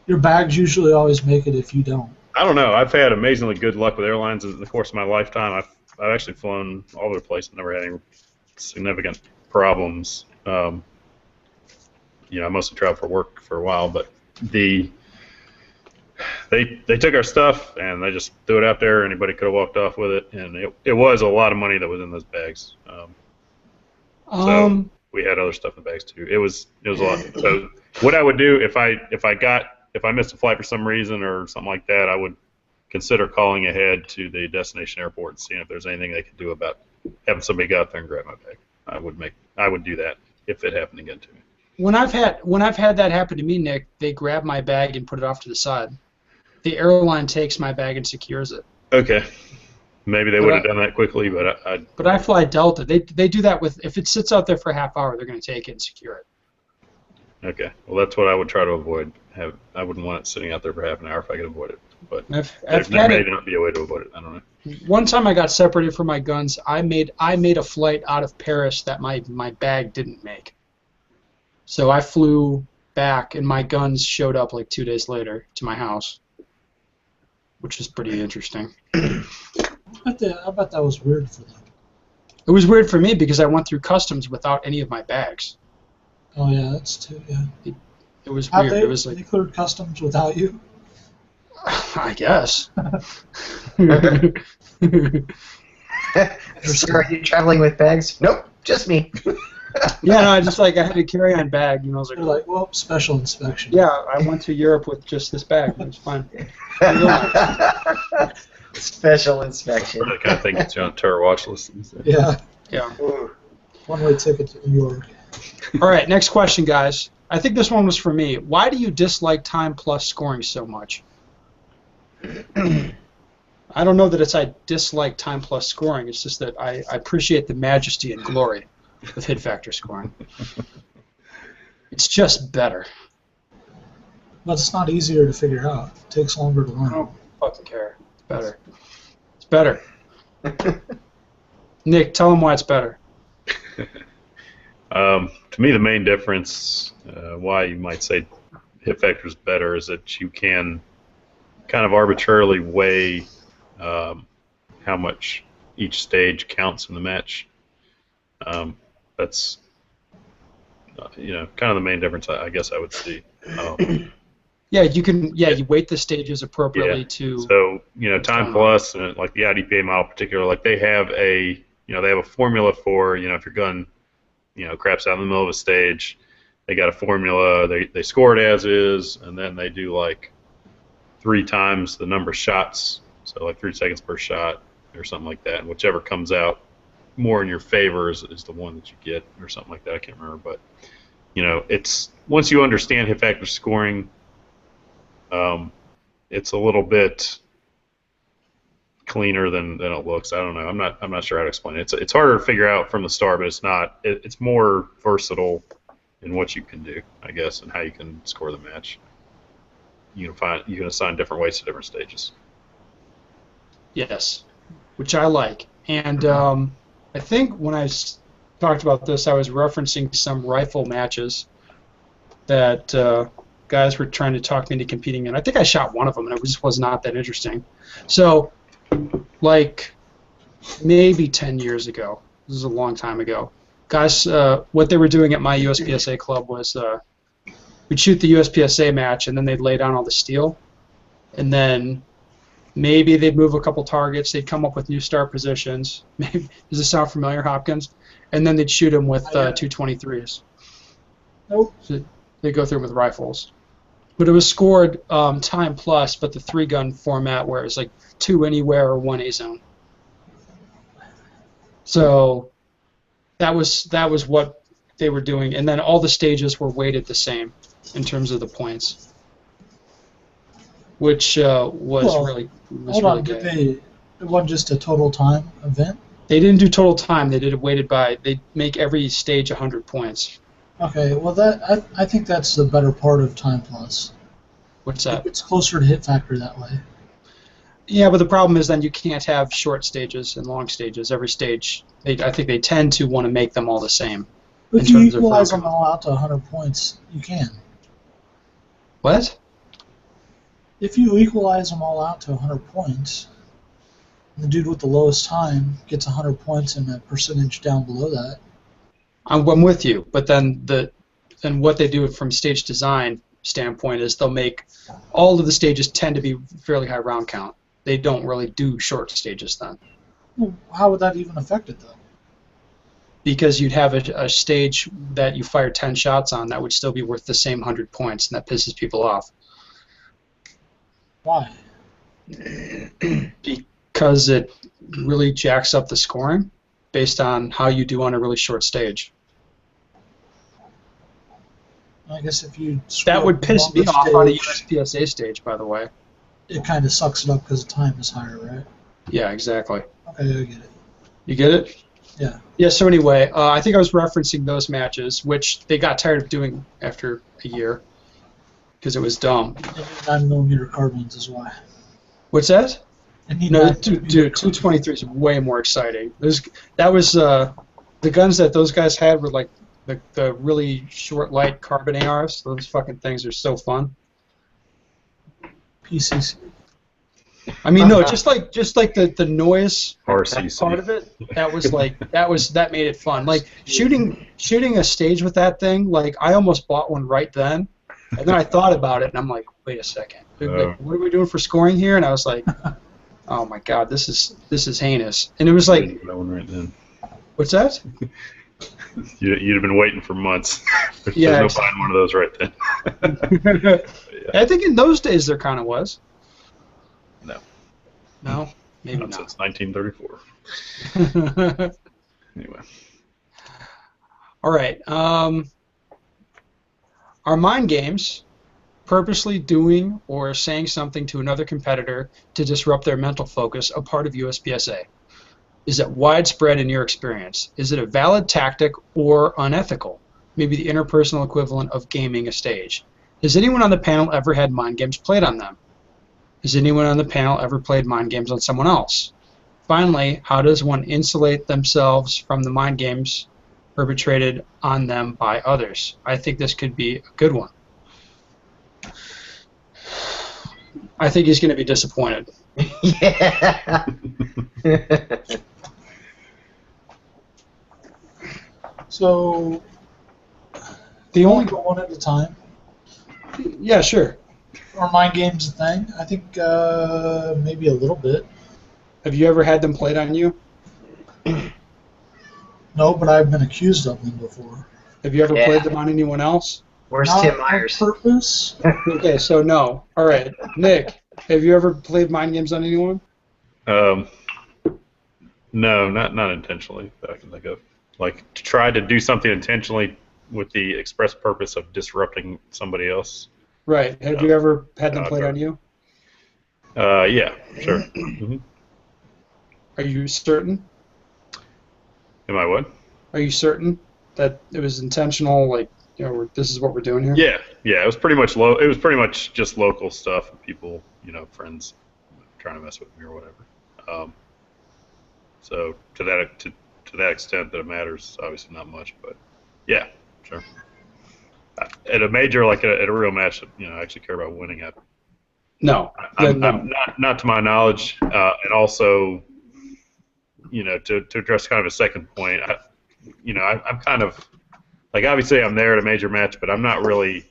Your bags usually always make it if you don't. I don't know. I've had amazingly good luck with airlines in the course of my lifetime. I've actually flown all over the place and never had any significant problems. I mostly traveled for work for a while, but they took our stuff and they just threw it out there. Anybody could have walked off with it, and it was a lot of money that was in those bags. So we had other stuff in the bags too. It was a lot. So what I would do if I missed a flight for some reason or something like that, I would consider calling ahead to the destination airport and seeing if there's anything they could do about having somebody go out there and grab my bag. I would do that if it happened again to me. When I've had that happen to me, Nick, they grab my bag and put it off to the side. The airline takes my bag and secures it. Okay. Maybe they would have done that quickly, but But I fly Delta. They do that with, if it sits out there for a half hour, they're going to take it and secure it. Okay. Well, that's what I would try to avoid. I wouldn't want it sitting out there for half an hour if I could avoid it. But there may not be a way to avoid it. I don't know. One time I got separated from my guns. I made a flight out of Paris that my bag didn't make. So I flew back, and my guns showed up like 2 days later to my house, which was pretty interesting. I bet that was weird for them. It was weird for me because I went through customs without any of my bags. Oh yeah, that's too. Yeah. It was weird. It was like they cleared customs without you. I guess. So are you traveling with bags? Nope, just me. Yeah, no, I had a carry-on bag, I was They're like, well, special inspection. yeah, I went to Europe with just this bag. It was fine. Special inspection. The kind of thing gets you on a terror watch list. Yeah. Yeah. One-way ticket to New York. All right, next question, guys. I think this one was for me. Why do you dislike time plus scoring so much? I don't know that it's I dislike time plus scoring. It's just that I appreciate the majesty and glory of hit factor scoring. It's just better. But it's not easier to figure out. It takes longer to learn. I don't fucking care. It's better. It's better. Nick, tell them why it's better. To me, the main difference, why you might say hit factor is better, is that you can kind of arbitrarily weigh how much each stage counts in the match. That's kind of the main difference, I guess I would see. Yeah, you can. Yeah, you weight the stages appropriately to. So time plus, and like the IDPA model in particular, like they have a formula for if your gun craps out in the middle of a stage, they got a formula. They score it as is, and then they do like 3 times the number of shots, so like 3 seconds per shot or something like that. And whichever comes out more in your favor is the one that you get, or something like that. I can't remember, but it's once you understand hit factor scoring, it's a little bit cleaner than it looks. I don't know. I'm not sure how to explain it. It's harder to figure out from the start, but it's not. It's more versatile in what you can do, I guess, and how you can score the match. You can assign different weights to different stages. Yes, which I like. And I think when I talked about this, I was referencing some rifle matches that guys were trying to talk me into competing in. I think I shot one of them, and it just was not that interesting. So, like, maybe 10 years ago, this is a long time ago, guys, what they were doing at my USPSA club was we'd shoot the USPSA match, and then they'd lay down all the steel, and then Maybe they'd move a couple targets. They'd come up with new start positions. Maybe, does this sound familiar, Hopkins? And then they'd shoot them with 223s. Nope. So they'd go through with rifles. But it was scored time plus, but the 3-gun format where it was like 2 anywhere or 1 A zone. So that was what they were doing, and then all the stages were weighted the same in terms of the points, which was really good. It wasn't just a total time event? They didn't do total time. They did it weighted by. They make every stage 100 points. Okay, well I think that's the better part of time plus. What's that? It's closer to hit factor that way. Yeah, but the problem is then you can't have short stages and long stages. Every stage, I think they tend to want to make them all the same. If you equalize them all out to 100 points, you can. What? If you equalize them all out to 100 points, the dude with the lowest time gets 100 points and a percentage down below that. I'm with you, but then what they do from stage design standpoint is they'll make all of the stages tend to be fairly high round count. They don't really do short stages then. Well, how would that even affect it though? Because you'd have a stage that you fire 10 shots on that would still be worth the same 100 points, and that pisses people off. Why? Because it really jacks up the scoring based on how you do on a really short stage. I guess if you that would piss me off on a USPSA stage, by the way. It kind of sucks it up because the time is higher, right? Yeah, exactly. Okay, I get it. You get it? Yeah. Yeah, so anyway, I think I was referencing those matches, which they got tired of doing after a year because it was dumb. 9mm carbines is why. What's that? No, dude, 223 is way more exciting. That was the guns that those guys had were like the really short, light carbon ARs. Those fucking things are so fun. PCC. I mean, no, just like the noise RCC. part of it. That made it fun. Like shooting a stage with that thing. Like I almost bought one right then, and then I thought about it, and I'm like, wait a second, like, what are we doing for scoring here? And I was like, oh my god, this is heinous. And it was like, that one right then. What's that? You'd have been waiting for months. There's no buying one of those right then. Yeah. I think in those days there kind of was. No. No? Maybe not. Since 1934. Anyway. All right. Are mind games purposely doing or saying something to another competitor to disrupt their mental focus a part of USPSA? Is it widespread in your experience? Is it a valid tactic or unethical? Maybe the interpersonal equivalent of gaming a stage. Has anyone on the panel ever had mind games played on them? Has anyone on the panel ever played mind games on someone else? Finally, how does one insulate themselves from the mind games perpetrated on them by others? I think this could be a good one. I think he's going to be disappointed. Yeah. So, the only go one at a time. Yeah, sure. Are mind games a thing? I think maybe a little bit. Have you ever had them played on you? No, but I've been accused of them before. Have you ever played them on anyone else? Where's Not Tim Myers? on purpose. Okay, so no. All right, Nick, have you ever played mind games on anyone? No, not intentionally that I can think of. Like to try to do something intentionally with the express purpose of disrupting somebody else. Right. Have you ever had them played on you? Yeah, sure. Mm-hmm. Are you certain? Am I what? Are you certain that it was intentional? Like, you know, this is what we're doing here. Yeah. It was pretty much It was pretty much just local stuff. People, friends, trying to mess with me or whatever. So to that extent that it matters, obviously not much, but yeah, sure. At a major, like at a real match, I actually care about winning at. No. I'm not to my knowledge, and also, to address kind of a second point, I'm kind of, like, obviously I'm there at a major match, but I'm not really,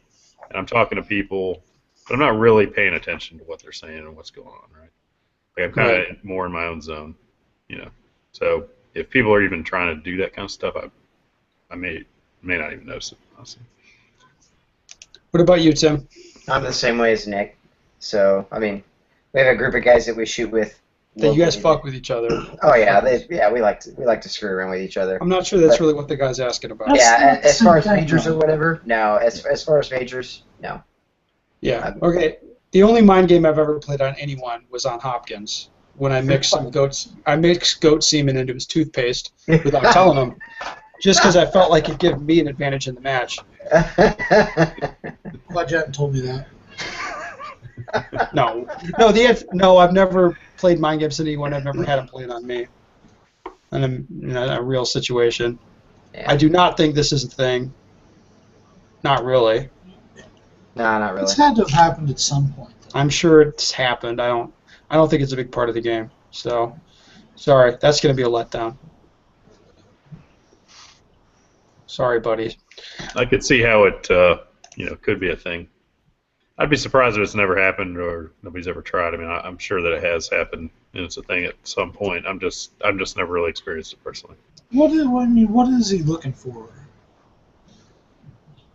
and I'm talking to people, but I'm not really paying attention to what they're saying and what's going on, right? Like I'm kind of more in my own zone, you know. So if people are even trying to do that kind of stuff, I may not even notice it, honestly. What about you, Tim? I'm the same way as Nick. So, I mean, we have a group of guys that we shoot with. That you guys locally. fuck with each other. Oh yeah, we like to screw around with each other. I'm not sure that's But- really what the guy's asking about. That's Yeah, not the as far as same thing, majors or though. whatever, no. As far as majors, no. Yeah. Okay. The only mind game I've ever played on anyone was on Hopkins when I mixed some goat semen into his toothpaste without telling him, just because I felt like it gave me an advantage in the match. Glad you haven't told me that. No, I've never played mind games on anyone. I've never had them played on me. In a real situation. Yeah. I do not think this is a thing. Not really. No, not really. It's had to have happened at some point. I'm sure it's happened. I don't think it's a big part of the game. So, sorry, that's going to be a letdown. Sorry, buddy. I could see how it could be a thing. I'd be surprised if it's never happened or nobody's ever tried. I mean, I'm sure that it has happened and it's a thing at some point. I'm just never really experienced it personally. What is he looking for?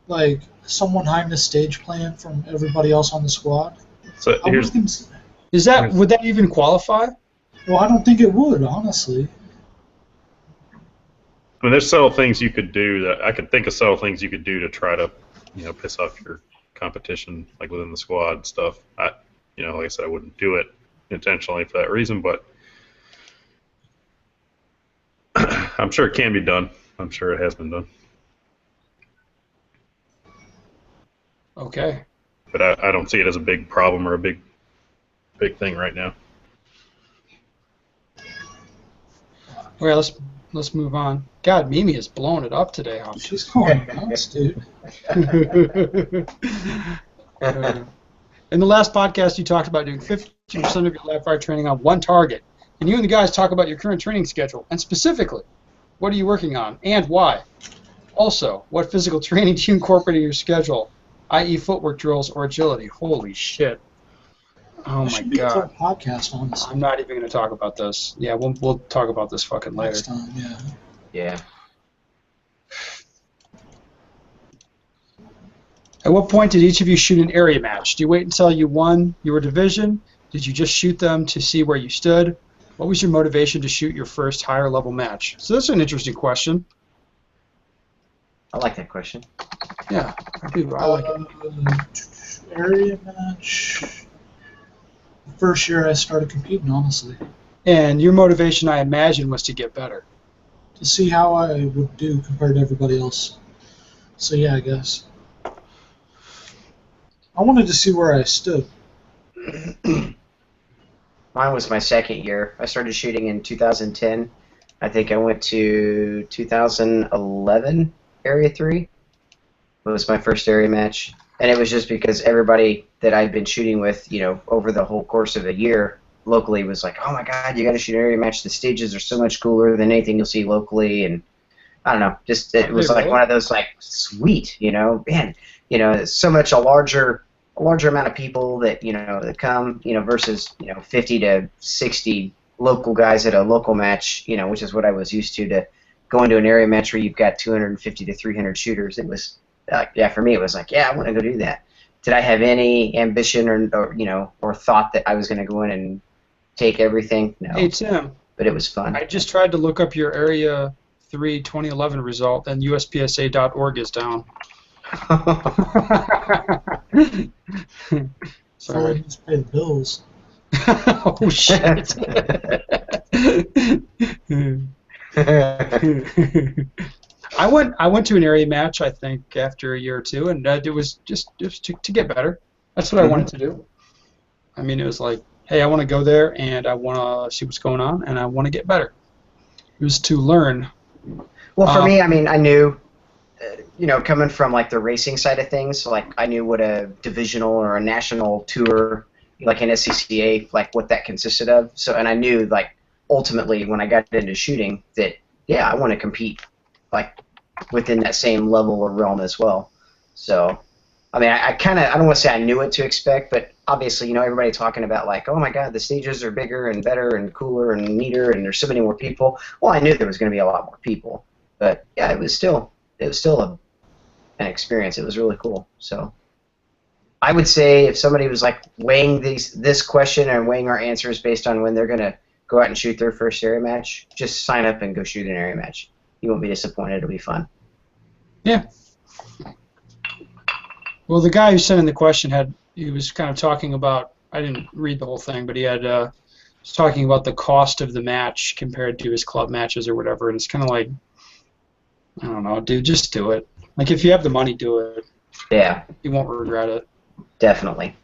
Like someone hiding a stage plan from everybody else on the squad? So here's Would that even qualify? Well, I don't think it would, honestly. I mean, there's several things you could do that I could think of several things you could do to try to, piss off your competition, like within the squad and stuff. Like I said, I wouldn't do it intentionally for that reason, but I'm sure it can be done. I'm sure it has been done. Okay. But I don't see it as a big problem or a big thing right now. Okay, let's move on. God, Mimi is blowing it up today, huh? She's calling nuts, dude. In the last podcast, you talked about doing 50% of your live fire training on one target. Can you and the guys talk about your current training schedule? And specifically, what are you working on and why? Also, what physical training do you incorporate in your schedule, i.e. footwork drills or agility? Holy shit. Oh my should be a god. full podcast, honestly. I'm not even going to talk about this. Yeah, we'll talk about this fucking later. Next time, yeah. Yeah. At what point did each of you shoot an area match? Do you wait until you won your division? Did you just shoot them to see where you stood? What was your motivation to shoot your first higher level match? So that's an interesting question. I like that question. Yeah, I do. I like it. Area match. First year I started competing, honestly, And your motivation, I imagine, was to get better. to see how I would do compared to everybody else. So yeah, I guess. I wanted to see where I stood. Mine was my second year. I started shooting in 2010. I think I went to 2011 Area 3. It was my first area match. And it was just because everybody that I'd been shooting with, over the whole course of a year locally was like, oh my god, you got to shoot an area match. The stages are so much cooler than anything you'll see locally. And I don't know, just it was like one of those like, sweet, man, so much a larger amount of people that, that come, versus, 50 to 60 local guys at a local match, which is what I was used to going to an area match where you've got 250 to 300 shooters. It was, for me, it was like, yeah, I want to go do that. Did I have any ambition or thought that I was going to go in and take everything? No. Hey, Tim. But it was fun. I just tried to look up your Area 3 2011 result, and USPSA.org is down. Sorry. Just pay the bills. Oh, shit. I went to an area match, I think, after a year or two, and it was just to get better. That's what I wanted to do. I mean, it was like, hey, I want to go there, and I want to see what's going on, and I want to get better. It was to learn. Well, for me, I mean, I knew, coming from like the racing side of things, like I knew what a divisional or a national tour, like an SCCA, like what that consisted of. So, and I knew, like, ultimately when I got into shooting that, yeah, I want to compete, like, within that same level or realm as well. So, I mean, I don't want to say I knew what to expect, but obviously, everybody talking about like, oh my God, the stages are bigger and better and cooler and neater, and there's so many more people. Well, I knew there was going to be a lot more people, but yeah, it was still an experience. It was really cool. So I would say if somebody was like weighing this question and weighing our answers based on when they're going to go out and shoot their first area match, just sign up and go shoot an area match. You won't be disappointed. It'll be fun. Yeah. Well, the guy who sent in the question he was kind of talking about, I didn't read the whole thing, but he was talking about the cost of the match compared to his club matches or whatever, and it's kind of like, I don't know, dude, just do it. Like, if you have the money, do it. Yeah. You won't regret it. Definitely.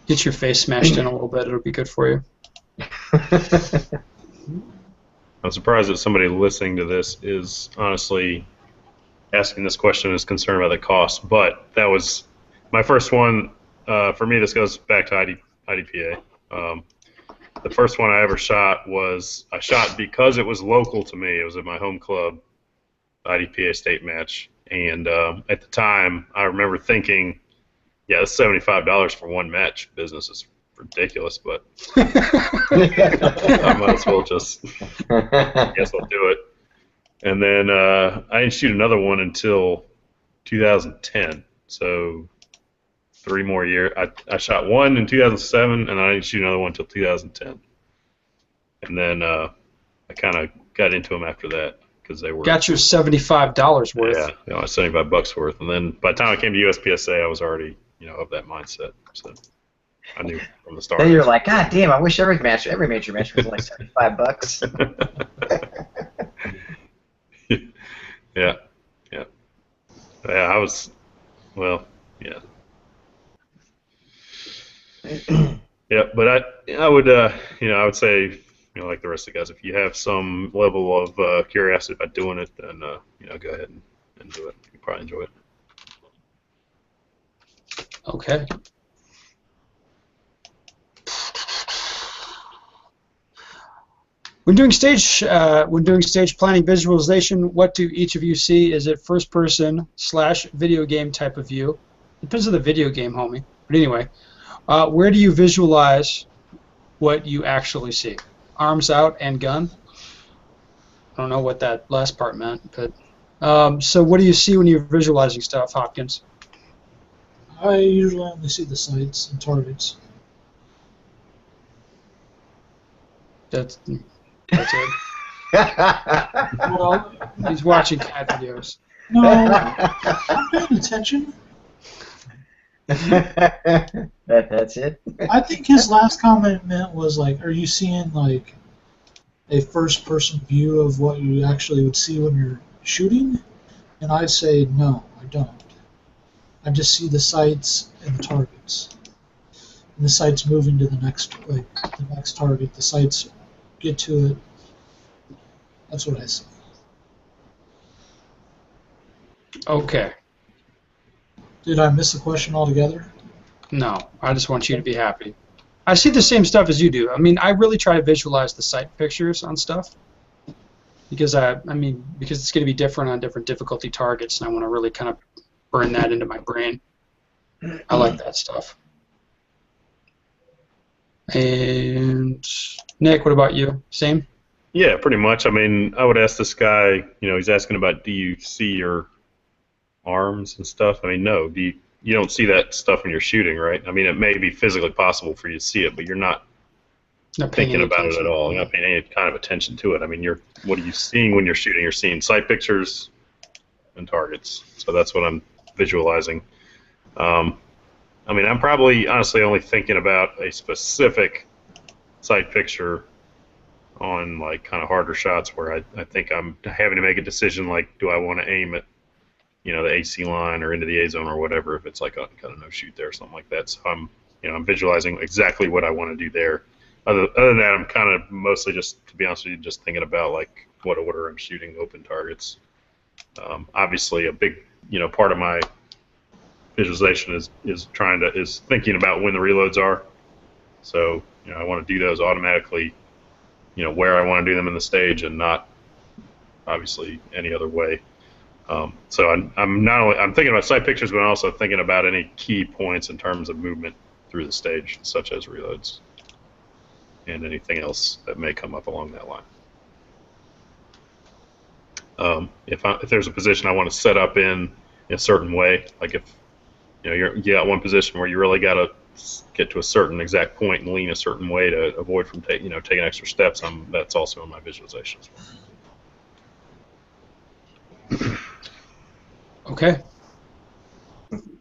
Get your face smashed in a little bit, it'll be good for you. I'm surprised that somebody listening to this is honestly asking this question is concerned about the cost, but that was my first one. For me, this goes back to IDPA. The first one I ever shot I shot because it was local to me. It was at my home club, IDPA state match, and at the time, I remember thinking, yeah, that's $75 for one match. Business is ridiculous, but I might as well just, I guess I'll do it. And then I didn't shoot another one until 2010, so 3 more years. I shot one in 2007, and I didn't shoot another one until 2010. And then I kind of got into them after that because they were got your $75 worth. Yeah, $75 worth. And then by the time I came to USPSA, I was already of that mindset. So I knew from the start. Then you're like, God damn! I wish every major match was like $75. Yeah. I was, well, yeah. Yeah, but I would I would say like the rest of the guys, if you have some level of curiosity about doing it, then go ahead and do it. You probably enjoy it. Okay. When doing stage planning visualization, what do each of you see? Is it first person / video game type of view? Depends on the video game, homie. But anyway, where do you visualize what you actually see? Arms out and gun? I don't know what that last part meant, but so what do you see when you're visualizing stuff, Hopkins? I usually only see the sights and targets. That's it. Well, He's watching cat videos. no, I'm paying attention. That's it. I think his last comment was like, are you seeing like a first-person view of what you actually would see when you're shooting? And I'd say no, I don't. I just see the sights and the targets. And the sights moving to the next target. The sights get to it. That's what I see. Okay. Did I miss the question altogether? No, I just want you to be happy. I see the same stuff as you do. I mean, I really try to visualize the sight pictures on stuff because because it's going to be different on different difficulty targets, and I want to really kind of burn that into my brain. I like that stuff. And Nick, what about you? Same? Yeah, pretty much. I mean, I would ask this guy, he's asking about, do you see your arms and stuff? I mean, no. You don't see that stuff when you're shooting, right? I mean, it may be physically possible for you to see it, but you're not thinking about it at all. You're not paying any kind of attention to it. I mean, what are you seeing when you're shooting? You're seeing sight pictures and targets. So that's what I'm visualizing. I mean, I'm probably honestly only thinking about a specific sight picture on like kind of harder shots where I think I'm having to make a decision like, do I want to aim at the AC line or into the A zone or whatever, if it's like a kind of no shoot there or something like that. So I'm visualizing exactly what I want to do there. Other than that, I'm kind of mostly just, to be honest with you, just thinking about like what order I'm shooting open targets. Obviously, a big part of my visualization is thinking about when the reloads are. So I want to do those automatically, where I want to do them in the stage and not obviously any other way. So I'm thinking about sight pictures, but I'm also thinking about any key points in terms of movement through the stage, such as reloads and anything else that may come up along that line. If there's a position I want to set up in a certain way, like if you got one position where you really got to get to a certain exact point and lean a certain way to avoid from taking extra steps, that's also in my visualizations. Okay.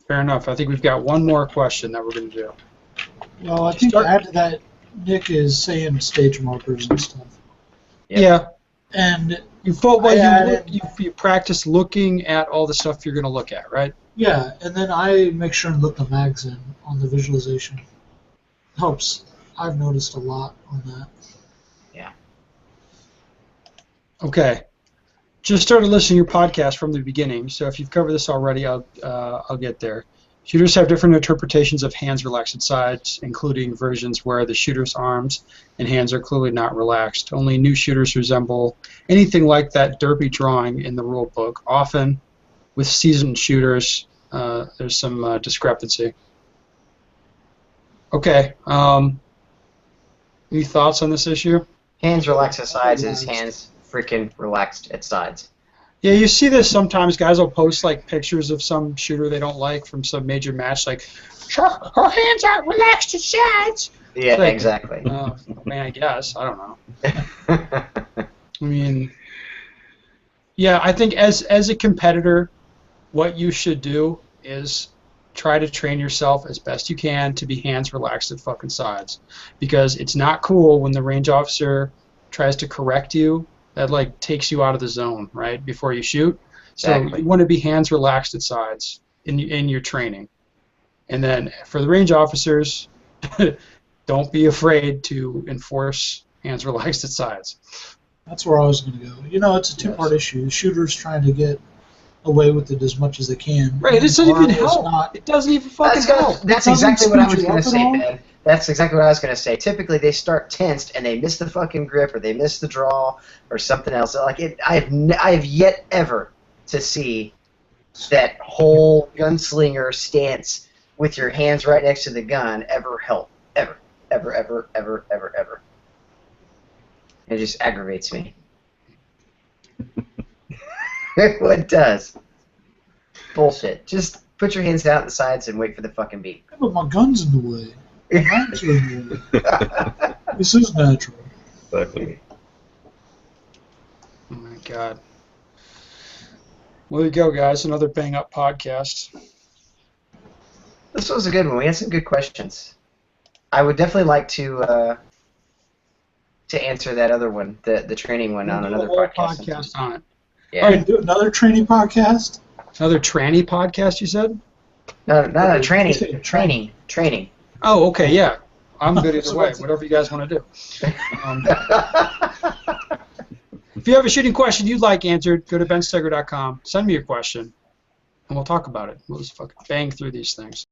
Fair enough. I think we've got one more question that we're going to do. Well, I think to add to that, Nick is saying stage markers and stuff. Yep. Yeah. And you practice looking at all the stuff you're going to look at, right? yeah, and then I make sure and look the mags in on the visualization. Helps. I've noticed a lot on that. Yeah. Okay. Just started listening to your podcast from the beginning, so if you've covered this already, I'll get there. Shooters have different interpretations of hands relaxed at sides, including versions where the shooter's arms and hands are clearly not relaxed. Only new shooters resemble anything like that derpy drawing in the rule book. Often, with seasoned shooters, there's some discrepancy. Okay. Any thoughts on this issue? Hands relaxed at sides is hands freaking relaxed at sides. Yeah, you see this sometimes. Guys will post like pictures of some shooter they don't like from some major match, like her hands aren't relaxed at sides. Yeah, like, exactly. I mean, I guess I don't know. I mean, yeah, I think as a competitor, what you should do is try to train yourself as best you can to be hands relaxed at fucking sides, because it's not cool when the range officer tries to correct you. That like takes you out of the zone, right, before you shoot. Exactly. So you want to be hands relaxed at sides in your training. And then for the range officers, don't be afraid to enforce hands relaxed at sides. That's where I was going to go. It's a two-part issue. The shooters trying to get away with it as much as they can. Right, it doesn't even help. It doesn't even fucking help. That's exactly what I was going to say, Ben. That's exactly what I was going to say. Typically, they start tensed and they miss the fucking grip, or they miss the draw, or something else. Like I have yet ever to see that whole gunslinger stance with your hands right next to the gun ever help. Ever. It just aggravates me. It does. Bullshit. Just put your hands out the sides and wait for the fucking beat. Yeah, but my gun's in the way. My hands are in the way. This is natural. Exactly. Oh my god. Well, there you go, guys. Another bang-up podcast. This was a good one. We had some good questions. I would definitely like to answer that other one, the training one, on another podcast. Podcast on it. Yeah. All right, do another training podcast? Another tranny podcast, you said? No, not a training. Training. Oh, okay, yeah. I'm good either way. Whatever you guys want to do. If you have a shooting question you'd like answered, go to benstegger.com. Send me your question, and we'll talk about it. We'll just fucking bang through these things.